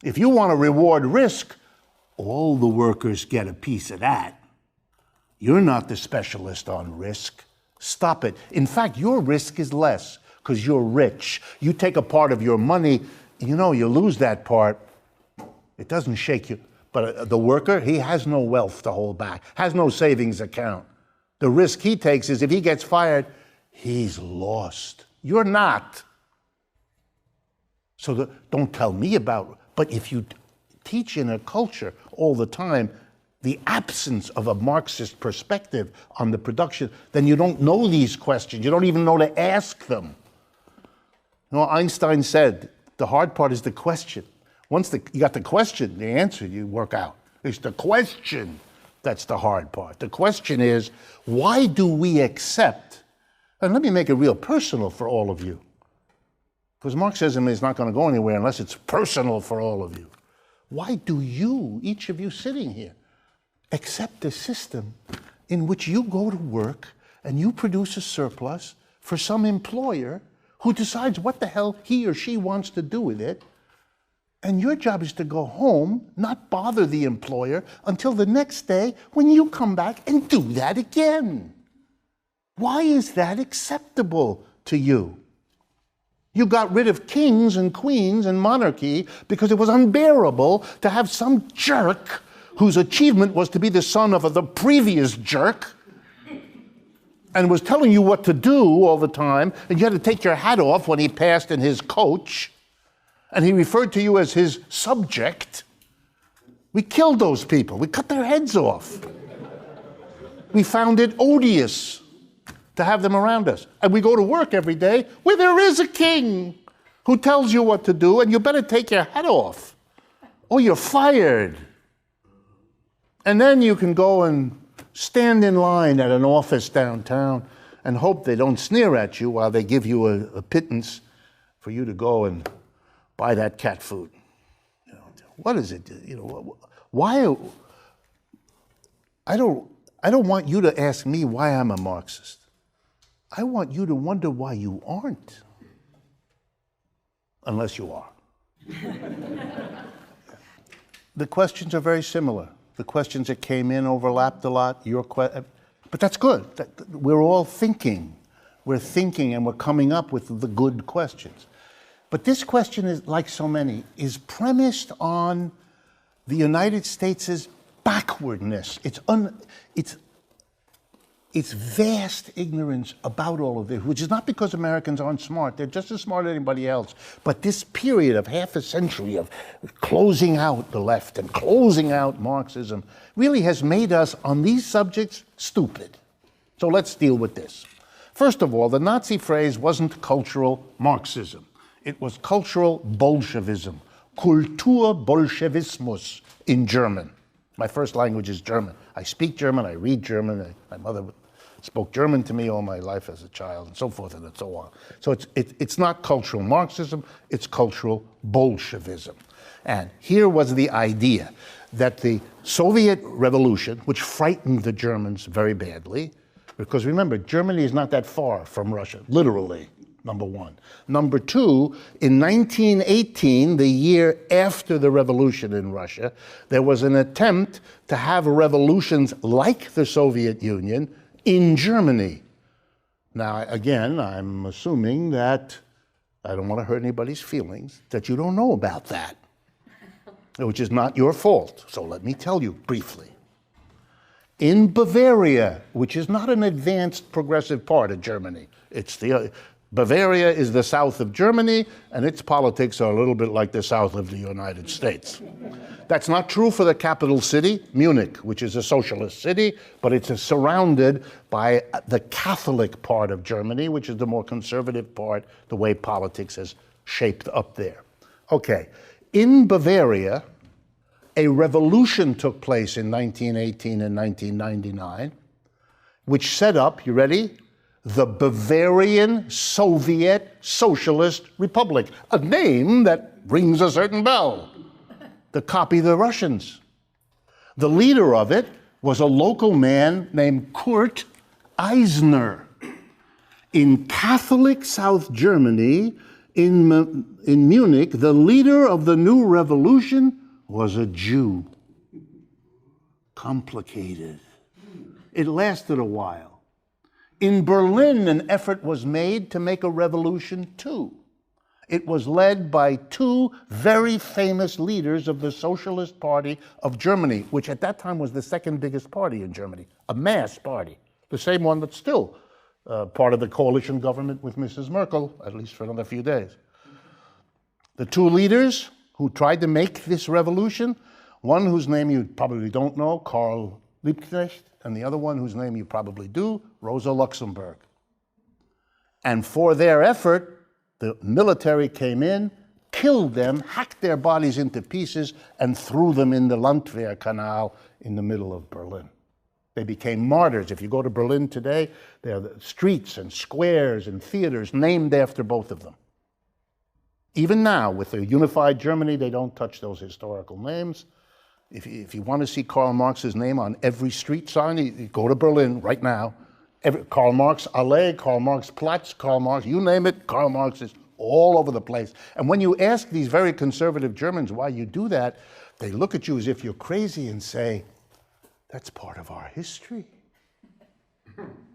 If you want to reward risk, all the workers get a piece of that. You're not the specialist on risk. Stop it. In fact, your risk is less because you're rich. You take a part of your money, you know, you lose that part. It doesn't shake you. But the worker, he has no wealth to hold back, has no savings account. The risk he takes is if he gets fired, he's lost. You're not. So don't tell me about, but if you teach in a culture all the time the absence of a Marxist perspective on the production, then you don't know these questions. You don't even know to ask them. You know, Einstein said, the hard part is the question. Once you got the question, the answer you work out. It's the question that's the hard part. The question is, why do we accept, and let me make it real personal for all of you, because Marxism is not going to go anywhere unless it's personal for all of you. Why do you, each of you sitting here, accept a system in which you go to work and you produce a surplus for some employer who decides what the hell he or she wants to do with it? And your job is to go home, not bother the employer until the next day when you come back and do that again. Why is that acceptable to you? You got rid of kings and queens and monarchy because it was unbearable to have some jerk whose achievement was to be the son of the previous jerk and was telling you what to do all the time, and you had to take your hat off when he passed in his coach, and he referred to you as his subject, we killed those people. We cut their heads off. We found it odious to have them around us. And we go to work every day where there is a king who tells you what to do, and you better take your hat off, or you're fired. And then you can go and stand in line at an office downtown and hope they don't sneer at you while they give you a pittance for you to go and buy that cat food. You know, what is it? You know, why? I don't want you to ask me why I'm a Marxist. I want you to wonder why you aren't, unless you are. The questions are very similar. The questions that came in overlapped a lot. But that's good. We're all thinking. We're thinking and we're coming up with the good questions. But this question is, like so many, is premised on the United States' backwardness. It's vast ignorance about all of this, which is not because Americans aren't smart. They're just as smart as anybody else. But this period of half a century of closing out the left and closing out Marxism really has made us, on these subjects, stupid. So let's deal with this. First of all, the Nazi phrase wasn't cultural Marxism. It was cultural Bolshevism, Kulturbolschewismus in German. My first language is German. I speak German, I read German. My mother spoke German to me all my life as a child, and so forth and so on. So it's not cultural Marxism, it's cultural Bolshevism. And here was the idea that the Soviet Revolution, which frightened the Germans very badly, because remember, Germany is not that far from Russia, literally, number one. Number two, in 1918, the year after the revolution in Russia, there was an attempt to have revolutions like the Soviet Union in Germany. Now, again, I'm assuming that, I don't want to hurt anybody's feelings, that you don't know about that, which is not your fault. So let me tell you briefly. In Bavaria, which is not an advanced progressive part of Germany, Bavaria is the south of Germany, and its politics are a little bit like the south of the United States. That's not true for the capital city, Munich, which is a socialist city, but it's surrounded by the Catholic part of Germany, which is the more conservative part, the way politics has shaped up there. Okay, in Bavaria, a revolution took place in 1918 and 1999, which set up, you ready? The Bavarian Soviet Socialist Republic, a name that rings a certain bell, to copy the Russians. The leader of it was a local man named Kurt Eisner. In Catholic South Germany, in Munich, the leader of the new revolution was a Jew. Complicated. It lasted a while. In Berlin, an effort was made to make a revolution too. It was led by two very famous leaders of the Socialist Party of Germany, which at that time was the second biggest party in Germany, a mass party, the same one that's still part of the coalition government with Mrs. Merkel, at least for another few days. The two leaders who tried to make this revolution, one whose name you probably don't know, Karl Liebknecht, and the other one whose name you probably do, Rosa Luxemburg. And for their effort, the military came in, killed them, hacked their bodies into pieces, and threw them in the Landwehr Canal in the middle of Berlin. They became martyrs. If you go to Berlin today, there are the streets and squares and theaters named after both of them. Even now, with a unified Germany, they don't touch those historical names. If you want to see Karl Marx's name on every street sign, you go to Berlin right now. Karl Marx Allee, Karl Marx Platz, Karl Marx, you name it, Karl Marx is all over the place. And when you ask these very conservative Germans why you do that, they look at you as if you're crazy and say, that's part of our history.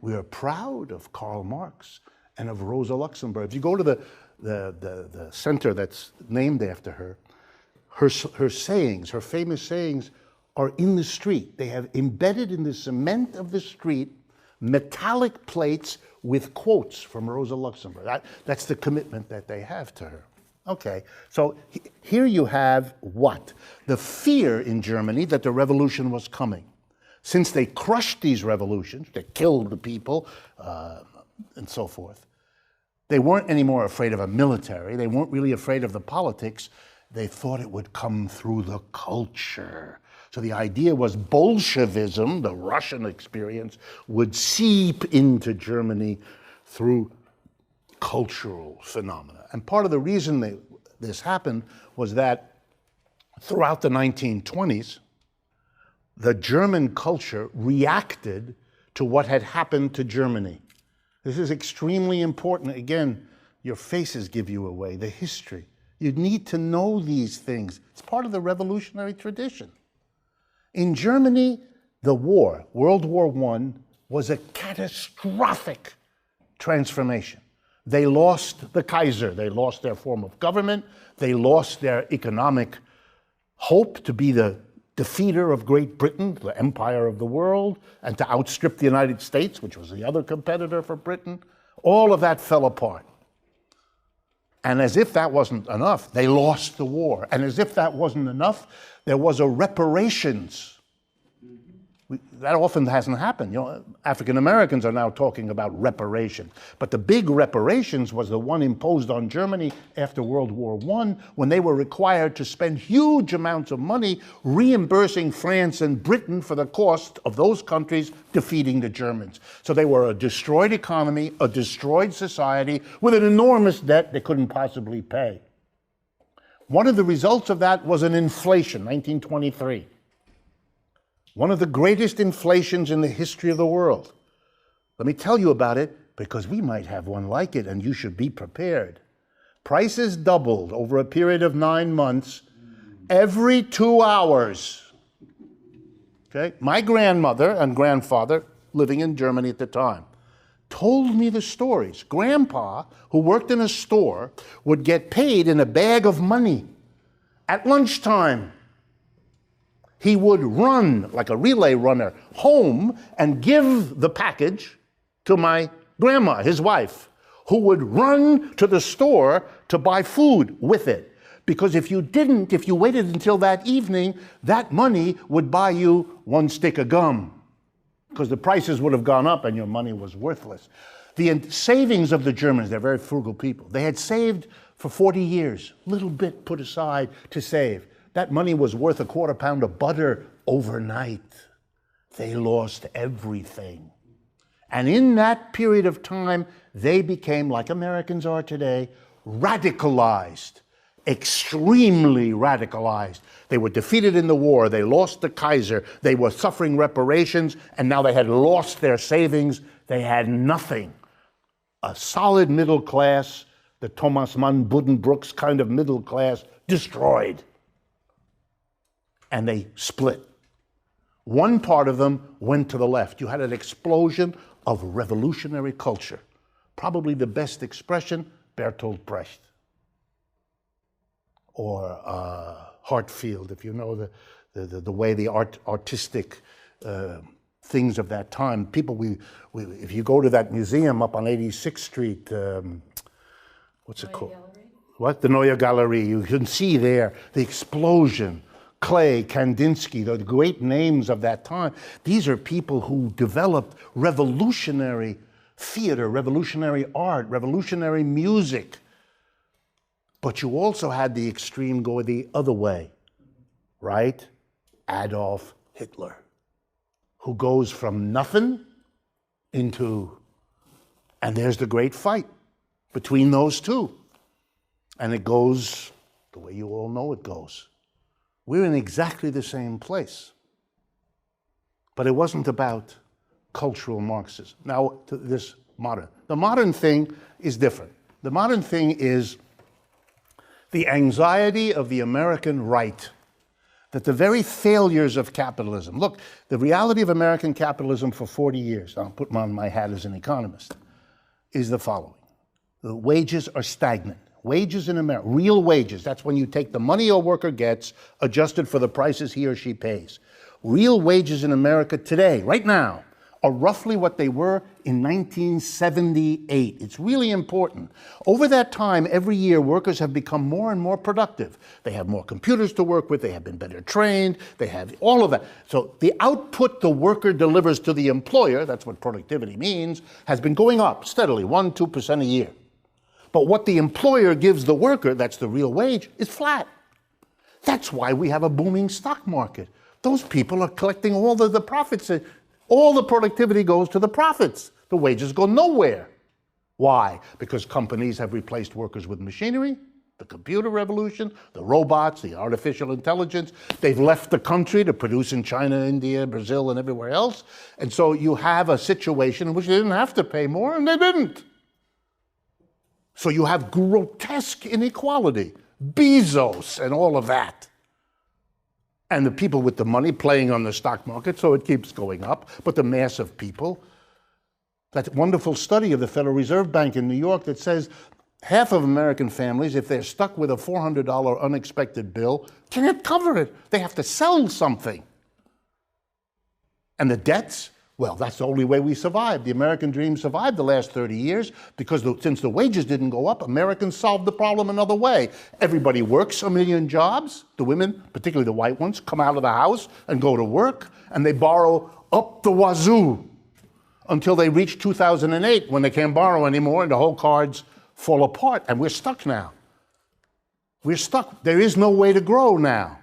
We are proud of Karl Marx and of Rosa Luxemburg. If you go to the center that's named after her, her sayings, her famous sayings, are in the street. They have embedded in the cement of the street metallic plates with quotes from Rosa Luxemburg. That's the commitment that they have to her. Okay, so here you have what? The fear in Germany that the revolution was coming. Since they crushed these revolutions, they killed the people, and so forth, they weren't anymore afraid of a military, they weren't really afraid of the politics, they thought it would come through the culture. So the idea was Bolshevism, the Russian experience, would seep into Germany through cultural phenomena. And part of the reason this happened was that throughout the 1920s, the German culture reacted to what had happened to Germany. This is extremely important. Again, your faces give you away, the history. You need to know these things. It's part of the revolutionary tradition. In Germany, the war, World War I, was a catastrophic transformation. They lost the Kaiser, they lost their form of government, they lost their economic hope to be the defeater of Great Britain, the empire of the world, and to outstrip the United States, which was the other competitor for Britain. All of that fell apart. And as if that wasn't enough, they lost the war. And as if that wasn't enough, there was a reparations. That often hasn't happened. You know, African Americans are now talking about reparation. But the big reparations was the one imposed on Germany after World War I, when they were required to spend huge amounts of money reimbursing France and Britain for the cost of those countries defeating the Germans. So they were a destroyed economy, a destroyed society with an enormous debt they couldn't possibly pay. One of the results of that was an inflation, 1923. One of the greatest inflations in the history of the world. Let me tell you about it, because we might have one like it, and you should be prepared. Prices doubled over a period of 9 months, every 2 hours. Okay? My grandmother and grandfather, living in Germany at the time, told me the stories. Grandpa, who worked in a store, would get paid in a bag of money at lunchtime. He would run, like a relay runner, home and give the package to my grandma, his wife, who would run to the store to buy food with it. Because if you didn't, if you waited until that evening, that money would buy you 1 stick of gum, because the prices would have gone up and your money was worthless. The savings of the Germans, they're very frugal people. They had saved for 40 years, little bit put aside to save. That money was worth a quarter pound of butter overnight. They lost everything. And in that period of time, they became, like Americans are today, radicalized, extremely radicalized. They were defeated in the war, they lost the Kaiser, they were suffering reparations, and now they had lost their savings, they had nothing. A solid middle class, the Thomas Mann Buddenbrooks kind of middle class, destroyed. And they split. One part of them went to the left. You had an explosion of revolutionary culture. Probably the best expression, Bertolt Brecht. Or Hartfield, if you know the way the artistic things of that time. People, if you go to that museum up on 86th Street, what's it called? Gallery? What? The Neue Galerie. You can see there the explosion. Klee, Kandinsky, the great names of that time. These are people who developed revolutionary theater, revolutionary art, revolutionary music. But you also had the extreme go the other way, right? Adolf Hitler, who goes from nothing into, and there's the great fight between those two. And it goes the way you all know it goes. We're in exactly the same place. But it wasn't about cultural Marxism. Now, to this modern. The modern thing is different. The modern thing is the anxiety of the American right, that the very failures of capitalism. Look, the reality of American capitalism for 40 years, I'll put on my hat as an economist, is the following. The wages are stagnant. Wages in America, real wages, that's when you take the money a worker gets, adjusted for the prices he or she pays. Real wages in America today, right now, are roughly what they were in 1978. It's really important. Over that time, every year, workers have become more and more productive. They have more computers to work with, they have been better trained, they have all of that. So the output the worker delivers to the employer, that's what productivity means, has been going up steadily, 1-2% a year. But what the employer gives the worker, that's the real wage, is flat. That's why we have a booming stock market. Those people are collecting all the profits. All the productivity goes to the profits. The wages go nowhere. Why? Because companies have replaced workers with machinery, the computer revolution, the robots, the artificial intelligence. They've left the country to produce in China, India, Brazil, and everywhere else. And so you have a situation in which they didn't have to pay more, and they didn't. So you have grotesque inequality, Bezos and all of that. And the people with the money playing on the stock market, so it keeps going up. But the mass of people, that wonderful study of the Federal Reserve Bank in New York that says half of American families, if they're stuck with a $400 unexpected bill, can't cover it. They have to sell something. And the debts, well, that's the only way we survived. The American dream survived the last 30 years because since the wages didn't go up, Americans solved the problem another way. Everybody works 1 million jobs. The women, particularly the white ones, come out of the house and go to work, and they borrow up the wazoo until they reach 2008 when they can't borrow anymore and the whole cards fall apart. And we're stuck now. We're stuck. There is no way to grow now.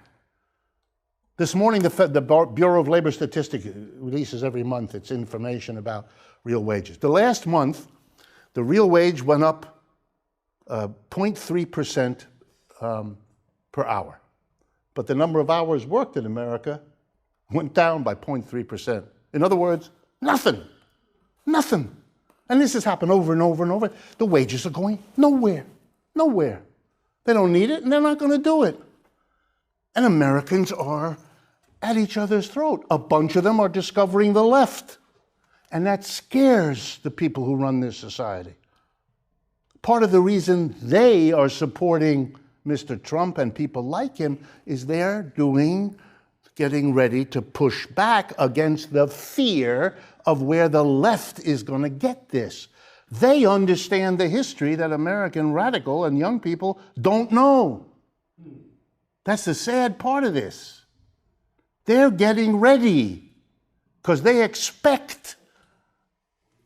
This morning, the Bureau of Labor Statistics releases every month its information about real wages. The last month, the real wage went up 0.3% per hour. But the number of hours worked in America went down by 0.3%. In other words, nothing. Nothing. And this has happened over and over and over. The wages are going nowhere. Nowhere. They don't need it, and they're not going to do it. And Americans are at each other's throat. A bunch of them are discovering the left. And that scares the people who run this society. Part of the reason they are supporting Mr. Trump and people like him is they're getting ready to push back against the fear of where the left is going to get this. They understand the history that American radical and young people don't know. That's the sad part of this. They're getting ready because they expect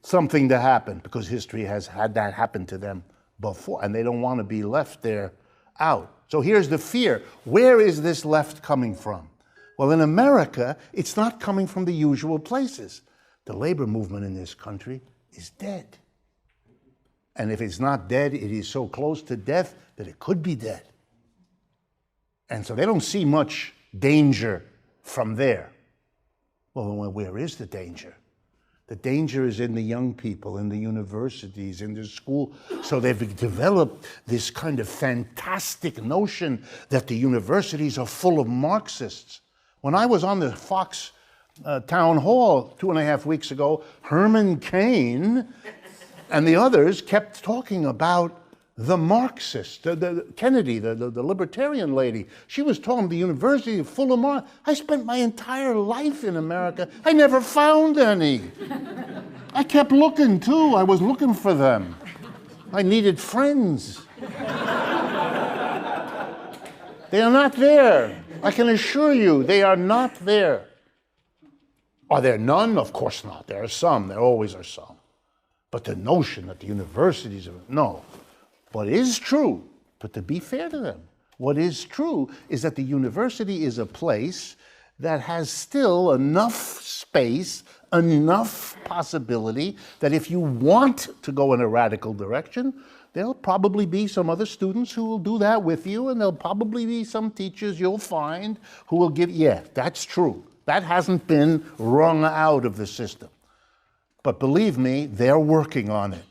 something to happen because history has had that happen to them before, and they don't want to be left there out. So here's the fear. Where is this left coming from? Well, in America, it's not coming from the usual places. The labor movement in this country is dead. And if it's not dead, it is so close to death that it could be dead. And so they don't see much danger from there. Well, where is the danger? The danger is in the young people, in the universities, in the school. So they've developed this kind of fantastic notion that the universities are full of Marxists. When I was on the Fox town hall 2.5 weeks ago, Herman Cain and the others kept talking about the Marxists, the Kennedy, the libertarian lady. She was talking the university full of Marxists. I spent my entire life in America. I never found any. I kept looking too. I was looking for them. I needed friends. They are not there. I can assure you, they are not there. Are there none? Of course not. There are some. There always are some. But the notion that the universities are, no. What is true, but to be fair to them, what is true is that the university is a place that has still enough space, enough possibility that if you want to go in a radical direction, there'll probably be some other students who will do that with you, and there'll probably be some teachers you'll find who will give, yeah, that's true. That hasn't been wrung out of the system. But believe me, they're working on it.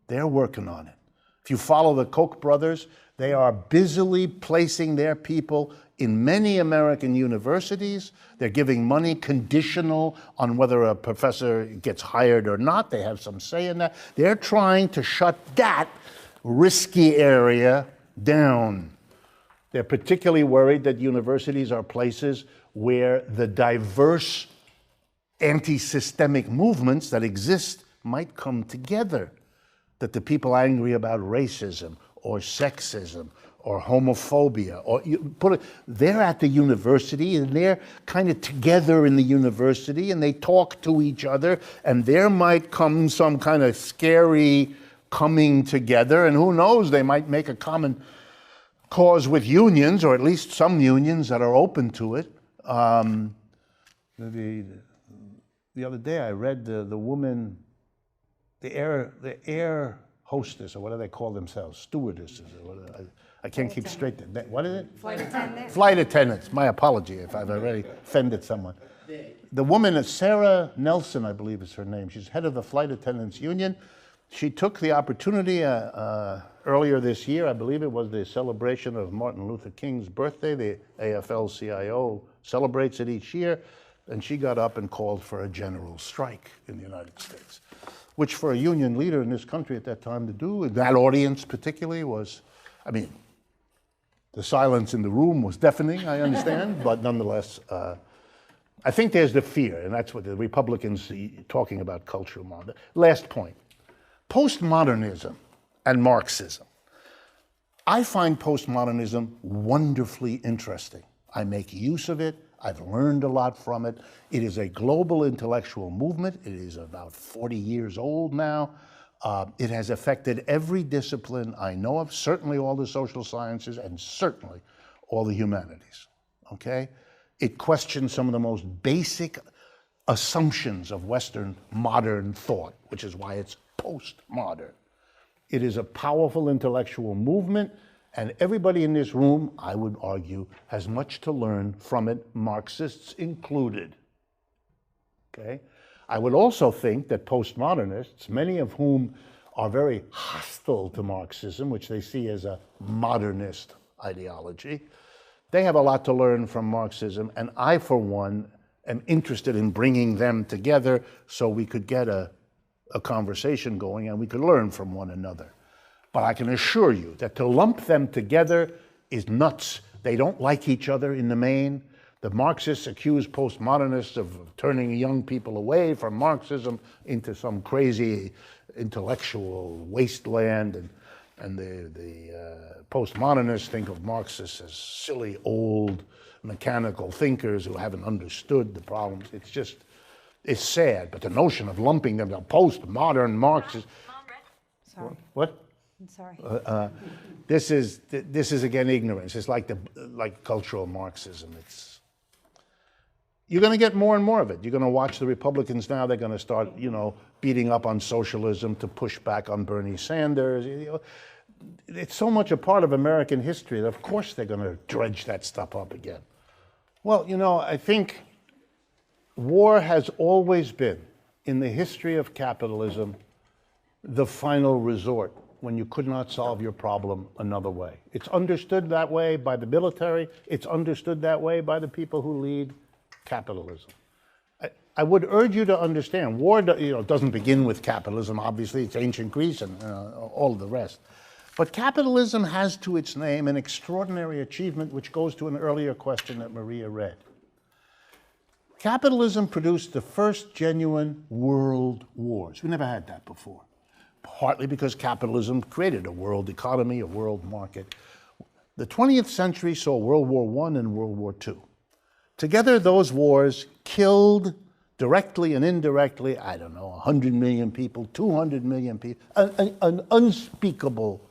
They're working on it. If you follow the Koch brothers, they are busily placing their people in many American universities. They're giving money conditional on whether a professor gets hired or not. They have some say in that. They're trying to shut that risky area down. They're particularly worried that universities are places where the diverse anti-systemic movements that exist might come together. That the people angry about racism or sexism or homophobia, or they're at the university and they're kind of together in the university and they talk to each other, and there might come some kind of scary coming together, and who knows, they might make a common cause with unions, or at least some unions that are open to it. The other day I read the woman, the air hostess, or what do they call themselves? Stewardesses, or what, I can't keep straight. What is it? Flight attendant. Flight attendants. My apology if I've already offended someone. The woman is Sarah Nelson, I believe is her name. She's head of the Flight Attendants Union. She took the opportunity earlier this year, I believe it was the celebration of Martin Luther King's birthday. The AFL-CIO celebrates it each year. And she got up and called for a general strike in the United States, which for a union leader in this country at that time to do, that audience particularly, was, I mean, the silence in the room was deafening, I understand, but nonetheless, I think there's the fear, and that's what the Republicans see talking about cultural modern. Last point, postmodernism and Marxism. I find postmodernism wonderfully interesting. I make use of it. I've learned a lot from it. It is a global intellectual movement. It is about 40 years old now. It has affected every discipline I know of, certainly all the social sciences and certainly all the humanities, okay? It questions some of the most basic assumptions of Western modern thought, which is why it's postmodern. It is a powerful intellectual movement, and everybody in this room, I would argue, has much to learn from it, Marxists included, okay? I would also think that postmodernists, many of whom are very hostile to Marxism, which they see as a modernist ideology, they have a lot to learn from Marxism, and I, for one, am interested in bringing them together so we could get a conversation going and we could learn from one another. But I can assure you that to lump them together is nuts. They don't like each other in the main. The Marxists accuse postmodernists of turning young people away from Marxism into some crazy intellectual wasteland, and the postmodernists think of Marxists as silly, old, mechanical thinkers who haven't understood the problems. It's sad, but the notion of lumping them to postmodern Marxists. Sorry. What? I'm sorry. This is again ignorance. It's like cultural Marxism. You're going to get more and more of it. You're going to watch the Republicans now. They're going to start, beating up on socialism to push back on Bernie Sanders. It's so much a part of American history that of course they're going to dredge that stuff up again. Well, I think war has always been, in the history of capitalism, the final resort when you could not solve your problem another way. It's understood that way by the military. It's understood that way by the people who lead capitalism. I would urge you to understand, war doesn't begin with capitalism, obviously. It's ancient Greece and all of the rest. But capitalism has to its name an extraordinary achievement, which goes to an earlier question that Maria read. Capitalism produced the first genuine world wars. We never had that before. Partly because capitalism created a world economy, a world market. The 20th century saw World War I and World War II. Together, those wars killed, directly and indirectly, 100 million people, 200 million people, an unspeakable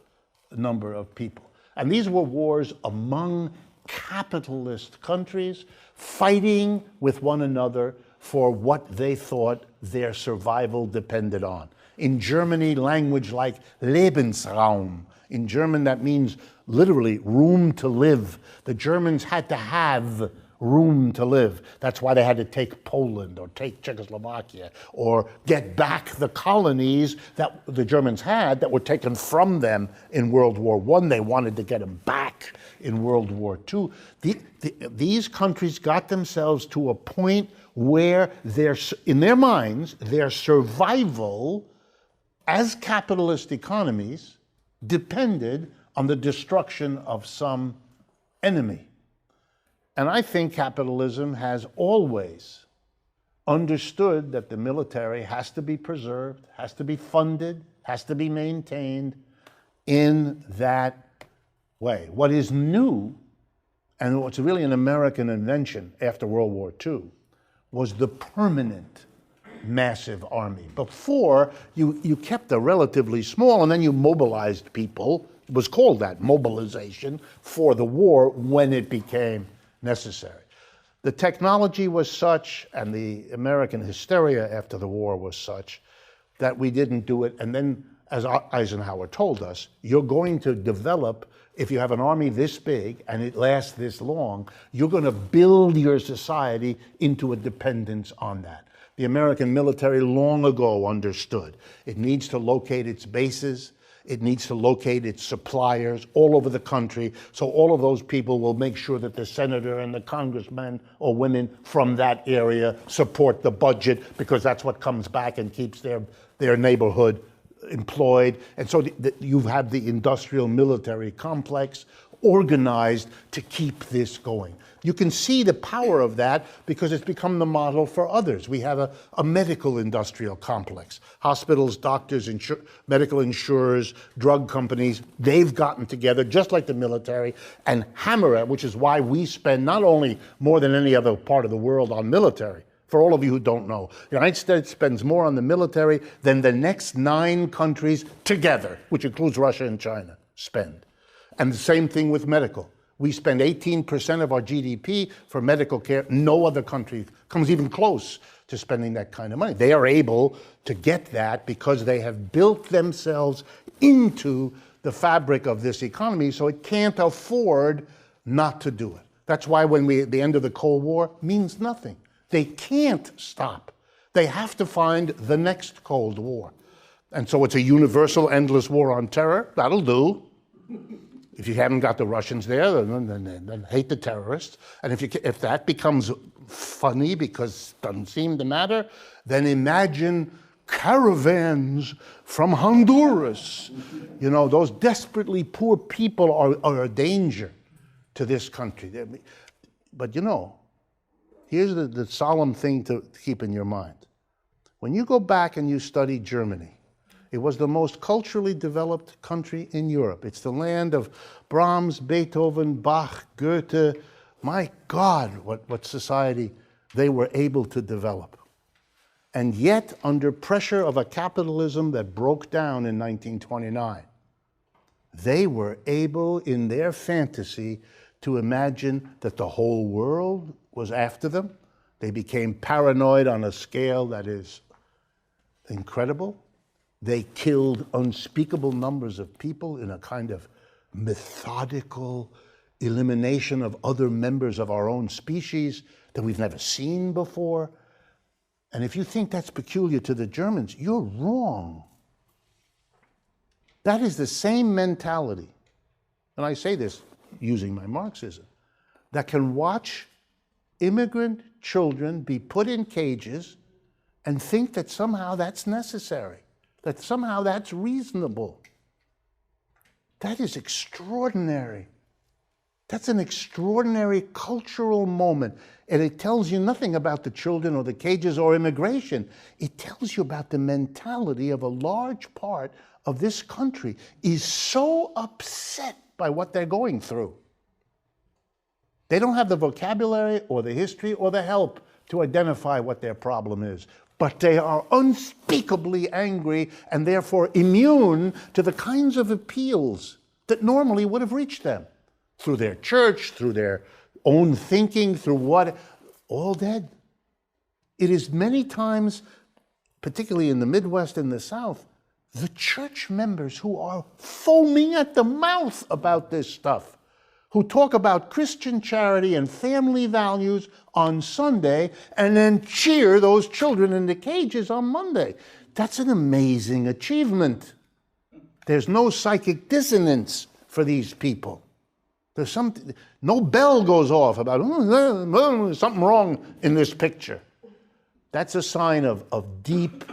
number of people. And these were wars among capitalist countries fighting with one another for what they thought their survival depended on. In Germany, language like Lebensraum. In German, that means literally room to live. The Germans had to have room to live. That's why they had to take Poland or take Czechoslovakia or get back the colonies that the Germans had that were taken from them in World War I. They wanted to get them back in World War II. These countries got themselves to a point where in their minds, their survival as capitalist economies depended on the destruction of some enemy. And I think capitalism has always understood that the military has to be preserved, has to be funded, has to be maintained in that way. What is new, and what's really an American invention after World War II, was the permanent massive army. Before, you kept a relatively small, and then you mobilized people. It was called that, mobilization, for the war when it became necessary. The technology was such, and the American hysteria after the war was such, that we didn't do it. And then, as Eisenhower told us, you're going to develop, if you have an army this big and it lasts this long, you're going to build your society into a dependence on that. The American military long ago understood it needs to locate its bases, it needs to locate its suppliers all over the country, so all of those people will make sure that the senator and the congressman or women from that area support the budget, because that's what comes back and keeps their neighborhood employed. And so you have the industrial military complex organized to keep this going. You can see the power of that because it's become the model for others. We have a medical industrial complex. Hospitals, doctors, medical insurers, drug companies, they've gotten together just like the military and hammer it, which is why we spend not only more than any other part of the world on military. For all of you who don't know, the United States spends more on the military than the next 9 countries together, which includes Russia and China, spend. And the same thing with medical. We spend 18% of our GDP for medical care. No other country comes even close to spending that kind of money. They are able to get that because they have built themselves into the fabric of this economy, so it can't afford not to do it. That's why the end of the Cold War means nothing. They can't stop. They have to find the next Cold War. And so it's a universal, endless war on terror. That'll do. If you haven't got the Russians there, then hate the terrorists. And if that becomes funny because it doesn't seem to matter, then imagine caravans from Honduras. You know, those desperately poor people are a danger to this country. But you know, here's the solemn thing to keep in your mind. When you go back and you study Germany, it was the most culturally developed country in Europe. It's the land of Brahms, Beethoven, Bach, Goethe. My God, what society they were able to develop. And yet, under pressure of a capitalism that broke down in 1929, they were able, in their fantasy, to imagine that the whole world was after them. They became paranoid on a scale that is incredible. They killed unspeakable numbers of people in a kind of methodical elimination of other members of our own species that we've never seen before. And if you think that's peculiar to the Germans, you're wrong. That is the same mentality, and I say this using my Marxism, that can watch immigrant children be put in cages and think that somehow that's necessary, that somehow that's reasonable. That is extraordinary. That's an extraordinary cultural moment. And it tells you nothing about the children or the cages or immigration. It tells you about the mentality of a large part of this country is so upset by what they're going through. They don't have the vocabulary or the history or the help to identify what their problem is. But they are unspeakably angry and therefore immune to the kinds of appeals that normally would have reached them through their church, through their own thinking, through what, all dead. It is many times, particularly in the Midwest and the South, the church members who are foaming at the mouth about this stuff, who talk about Christian charity and family values on Sunday and then cheer those children in the cages on Monday. That's an amazing achievement. There's no psychic dissonance for these people. There's no bell goes off about something wrong in this picture. That's a sign of deep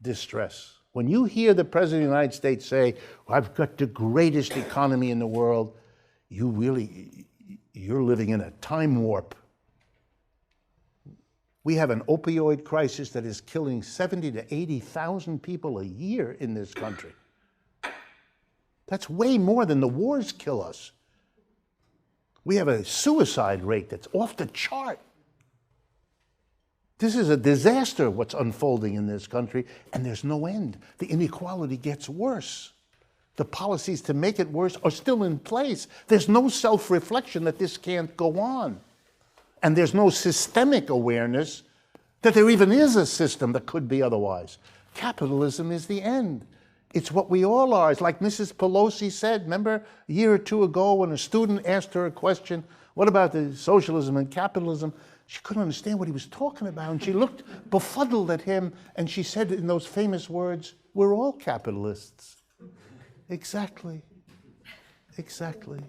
distress. When you hear the President of the United States say, I've got the greatest economy in the world, you're living in a time warp. We have an opioid crisis that is killing 70 to 80,000 people a year in this country. That's way more than the wars kill us. We have a suicide rate that's off the chart. This is a disaster, what's unfolding in this country, and there's no end. The inequality gets worse. The policies to make it worse are still in place. There's no self-reflection that this can't go on. And there's no systemic awareness that there even is a system that could be otherwise. Capitalism is the end. It's what we all are. It's like Mrs. Pelosi said, remember a year or two ago when a student asked her a question, what about the socialism and capitalism? She couldn't understand what he was talking about, and she looked befuddled at him, and she said in those famous words, we're all capitalists. Exactly. Exactly.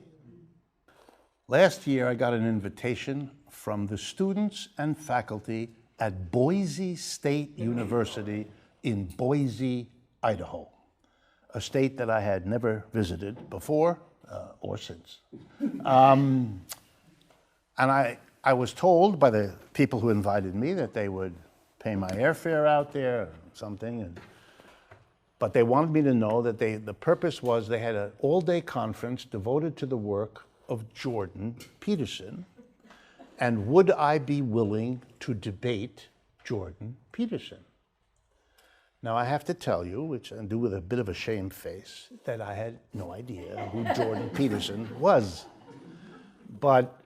Last year, I got an invitation from the students and faculty at Boise State University in Boise, Idaho, a state that I had never visited before or since. And I was told by the people who invited me that they would pay my airfare out there or something, but they wanted me to know that the purpose was they had an all-day conference devoted to the work of Jordan Peterson, and would I be willing to debate Jordan Peterson? Now, I have to tell you, which I do with a bit of a shame face, that I had no idea who Jordan Peterson was. But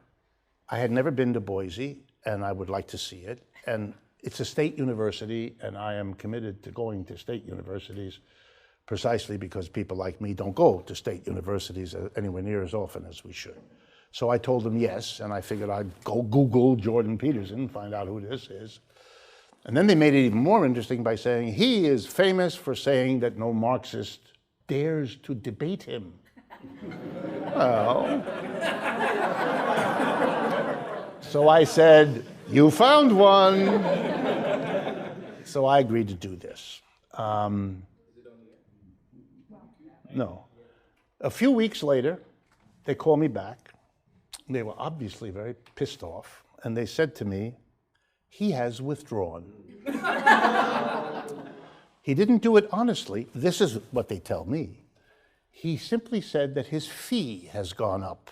I had never been to Boise, and I would like to see it. And it's a state university, and I am committed to going to state universities precisely because people like me don't go to state universities anywhere near as often as we should. So I told them yes, and I figured I'd go Google Jordan Peterson, find out who this is. And then they made it even more interesting by saying he is famous for saying that no Marxist dares to debate him. Well, so I said, you found one. So I agreed to do this. No. A few weeks later, they called me back. They were obviously very pissed off, and they said to me, he has withdrawn. He didn't do it honestly. This is what they tell me. He simply said that his fee has gone up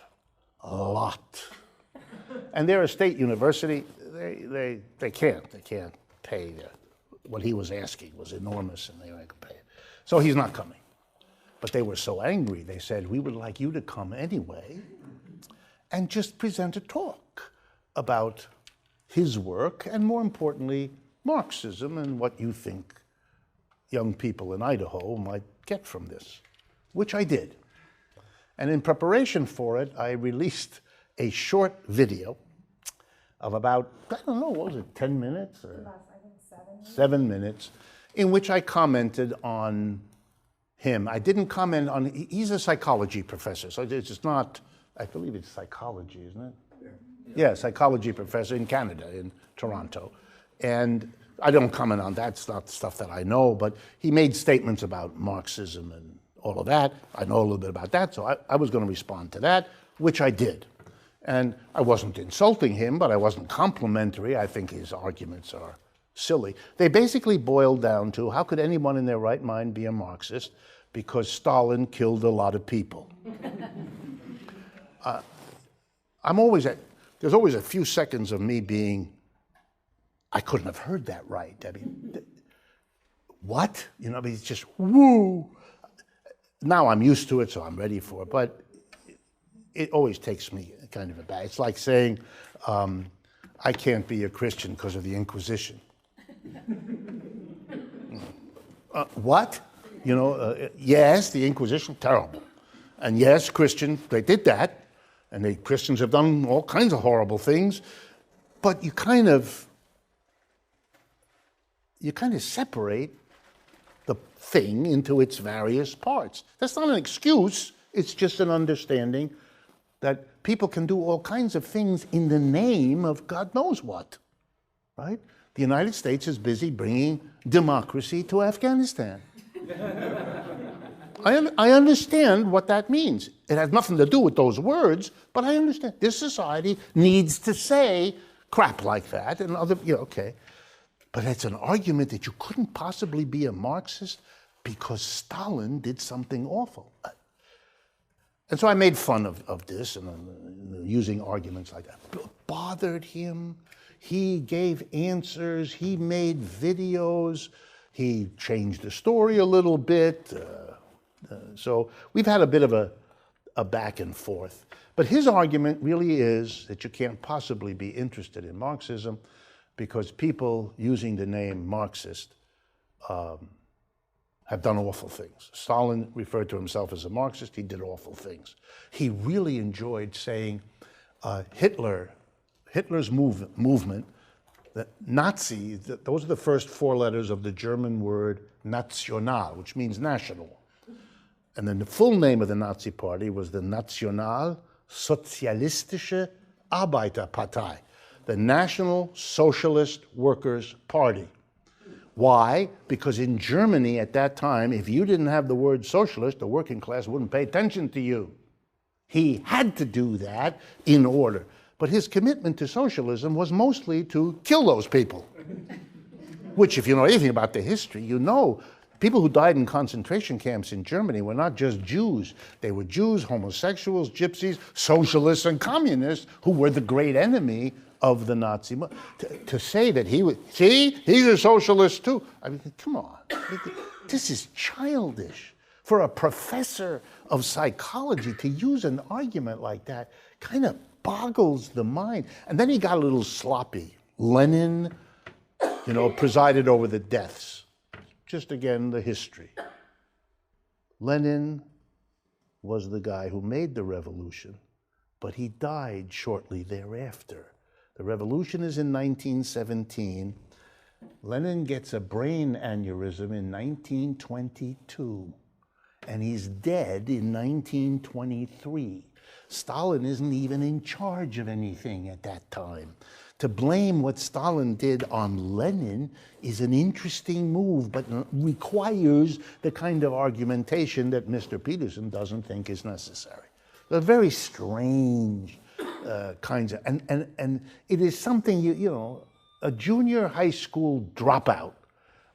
a lot. And they're a state university. They can't pay what he was asking was enormous, and they weren't pay it. So he's not coming. But they were so angry, they said, we would like you to come anyway and just present a talk about his work, and more importantly, Marxism and what you think young people in Idaho might get from this, which I did. And in preparation for it, I released a short video of about, I don't know, what was it, 10 minutes? Or I think 7 minutes, in which I commented on him. I didn't comment on, he's a psychology professor, so it's not, I believe it's psychology, isn't it? Yeah, psychology professor in Canada, in Toronto. And I don't comment on that, it's not stuff that I know, but he made statements about Marxism and all of that. I know a little bit about that, so I was going to respond to that, which I did. And I wasn't insulting him, but I wasn't complimentary. I think his arguments are silly. They basically boiled down to, how could anyone in their right mind be a Marxist? Because Stalin killed a lot of people. There's always a few seconds of me being, I couldn't have heard that right. I mean, what? You know, I mean, it's just, woo. Now I'm used to it, so I'm ready for it, but it always takes me kind of aback. It's like saying, I can't be a Christian because of the Inquisition. What? You know, yes, the Inquisition, terrible. And yes, Christians, they did that. And Christians have done all kinds of horrible things. But you kind of separate the thing into its various parts. That's not an excuse. It's just an understanding that people can do all kinds of things in the name of God knows what, right? The United States is busy bringing democracy to Afghanistan. I understand what that means. It has nothing to do with those words, but I understand. This society needs to say, crap like that, and other, okay. But it's an argument that you couldn't possibly be a Marxist because Stalin did something awful. And so I made fun of this and using arguments like that. It bothered him. He gave answers. He made videos. He changed the story a little bit. So we've had a bit of a back and forth. But his argument really is that you can't possibly be interested in Marxism because people using the name Marxist have done awful things. Stalin referred to himself as a Marxist. He did awful things. He really enjoyed saying Hitler's movement, the Nazi, those are the first four letters of the German word National, which means national. And then the full name of the Nazi party was the Nationalsozialistische Arbeiterpartei, the National Socialist Workers' Party. Why? Because in Germany at that time, if you didn't have the word socialist, the working class wouldn't pay attention to you. He had to do that in order. But his commitment to socialism was mostly to kill those people. Which, if you know anything about the history, you know people who died in concentration camps in Germany were not just Jews. They were Jews, homosexuals, gypsies, socialists, and communists who were the great enemy of the Nazi. To say that he would, see, he's a socialist too. I mean, come on. This is childish. For a professor of psychology to use an argument like that kind of boggles the mind. And then he got a little sloppy. Lenin, presided over the deaths. Just again, the history. Lenin was the guy who made the revolution, but he died shortly thereafter. The revolution is in 1917. Lenin gets a brain aneurysm in 1922, and he's dead in 1923. Stalin isn't even in charge of anything at that time. To blame what Stalin did on Lenin is an interesting move, but requires the kind of argumentation that Mr. Peterson doesn't think is necessary. They're very strange kinds of, and it is something, a junior high school dropout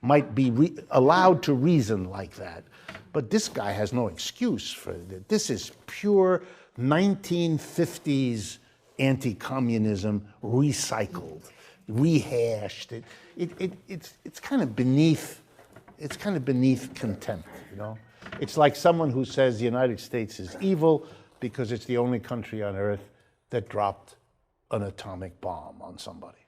might be allowed to reason like that. But this guy has no excuse for it. This is pure 1950s anti-communism recycled, rehashed. It's kind of beneath contempt, It's like someone who says the United States is evil because it's the only country on earth that dropped an atomic bomb on somebody.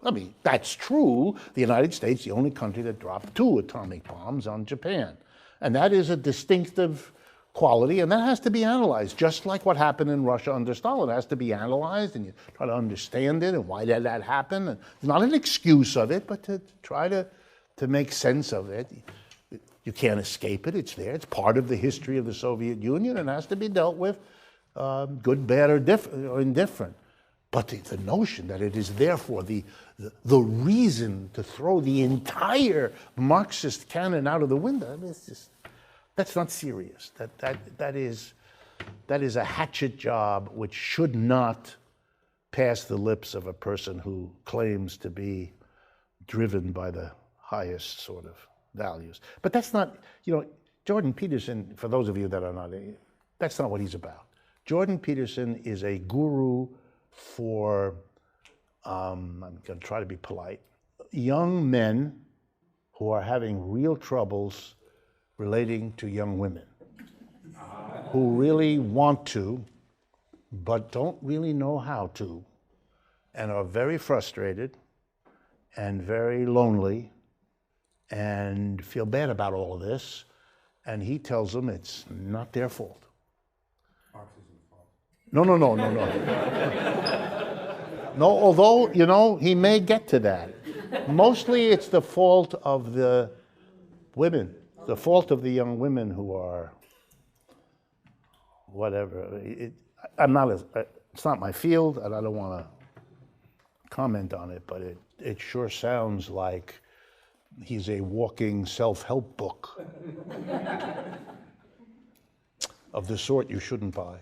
I mean, that's true. The United States, the only country that dropped 2 atomic bombs on Japan. And that is a distinctive quality, and that has to be analyzed, just like what happened in Russia under Stalin. It has to be analyzed, and you try to understand it, and why did that happen? And it's not an excuse of it, but to try to make sense of it. You can't escape it. It's there. It's part of the history of the Soviet Union, and has to be dealt with, good, bad, or indifferent. But the notion that it is therefore the reason to throw the entire Marxist canon out of the window, I mean, it's just, that's not serious. That is a hatchet job which should not pass the lips of a person who claims to be driven by the highest sort of values. But that's not, Jordan Peterson, for those of you that are not, that's not what he's about. Jordan Peterson is a guru for, I'm going to try to be polite, young men who are having real troubles relating to young women, who really want to, but don't really know how to, and are very frustrated and very lonely and feel bad about all of this, and he tells them it's not their fault. Marxism's fault. No. No, although, he may get to that. Mostly it's the fault of the women, the fault of the young women who are, whatever. It's not my field, and I don't want to comment on it, but it sure sounds like he's a walking self-help book of the sort you shouldn't buy.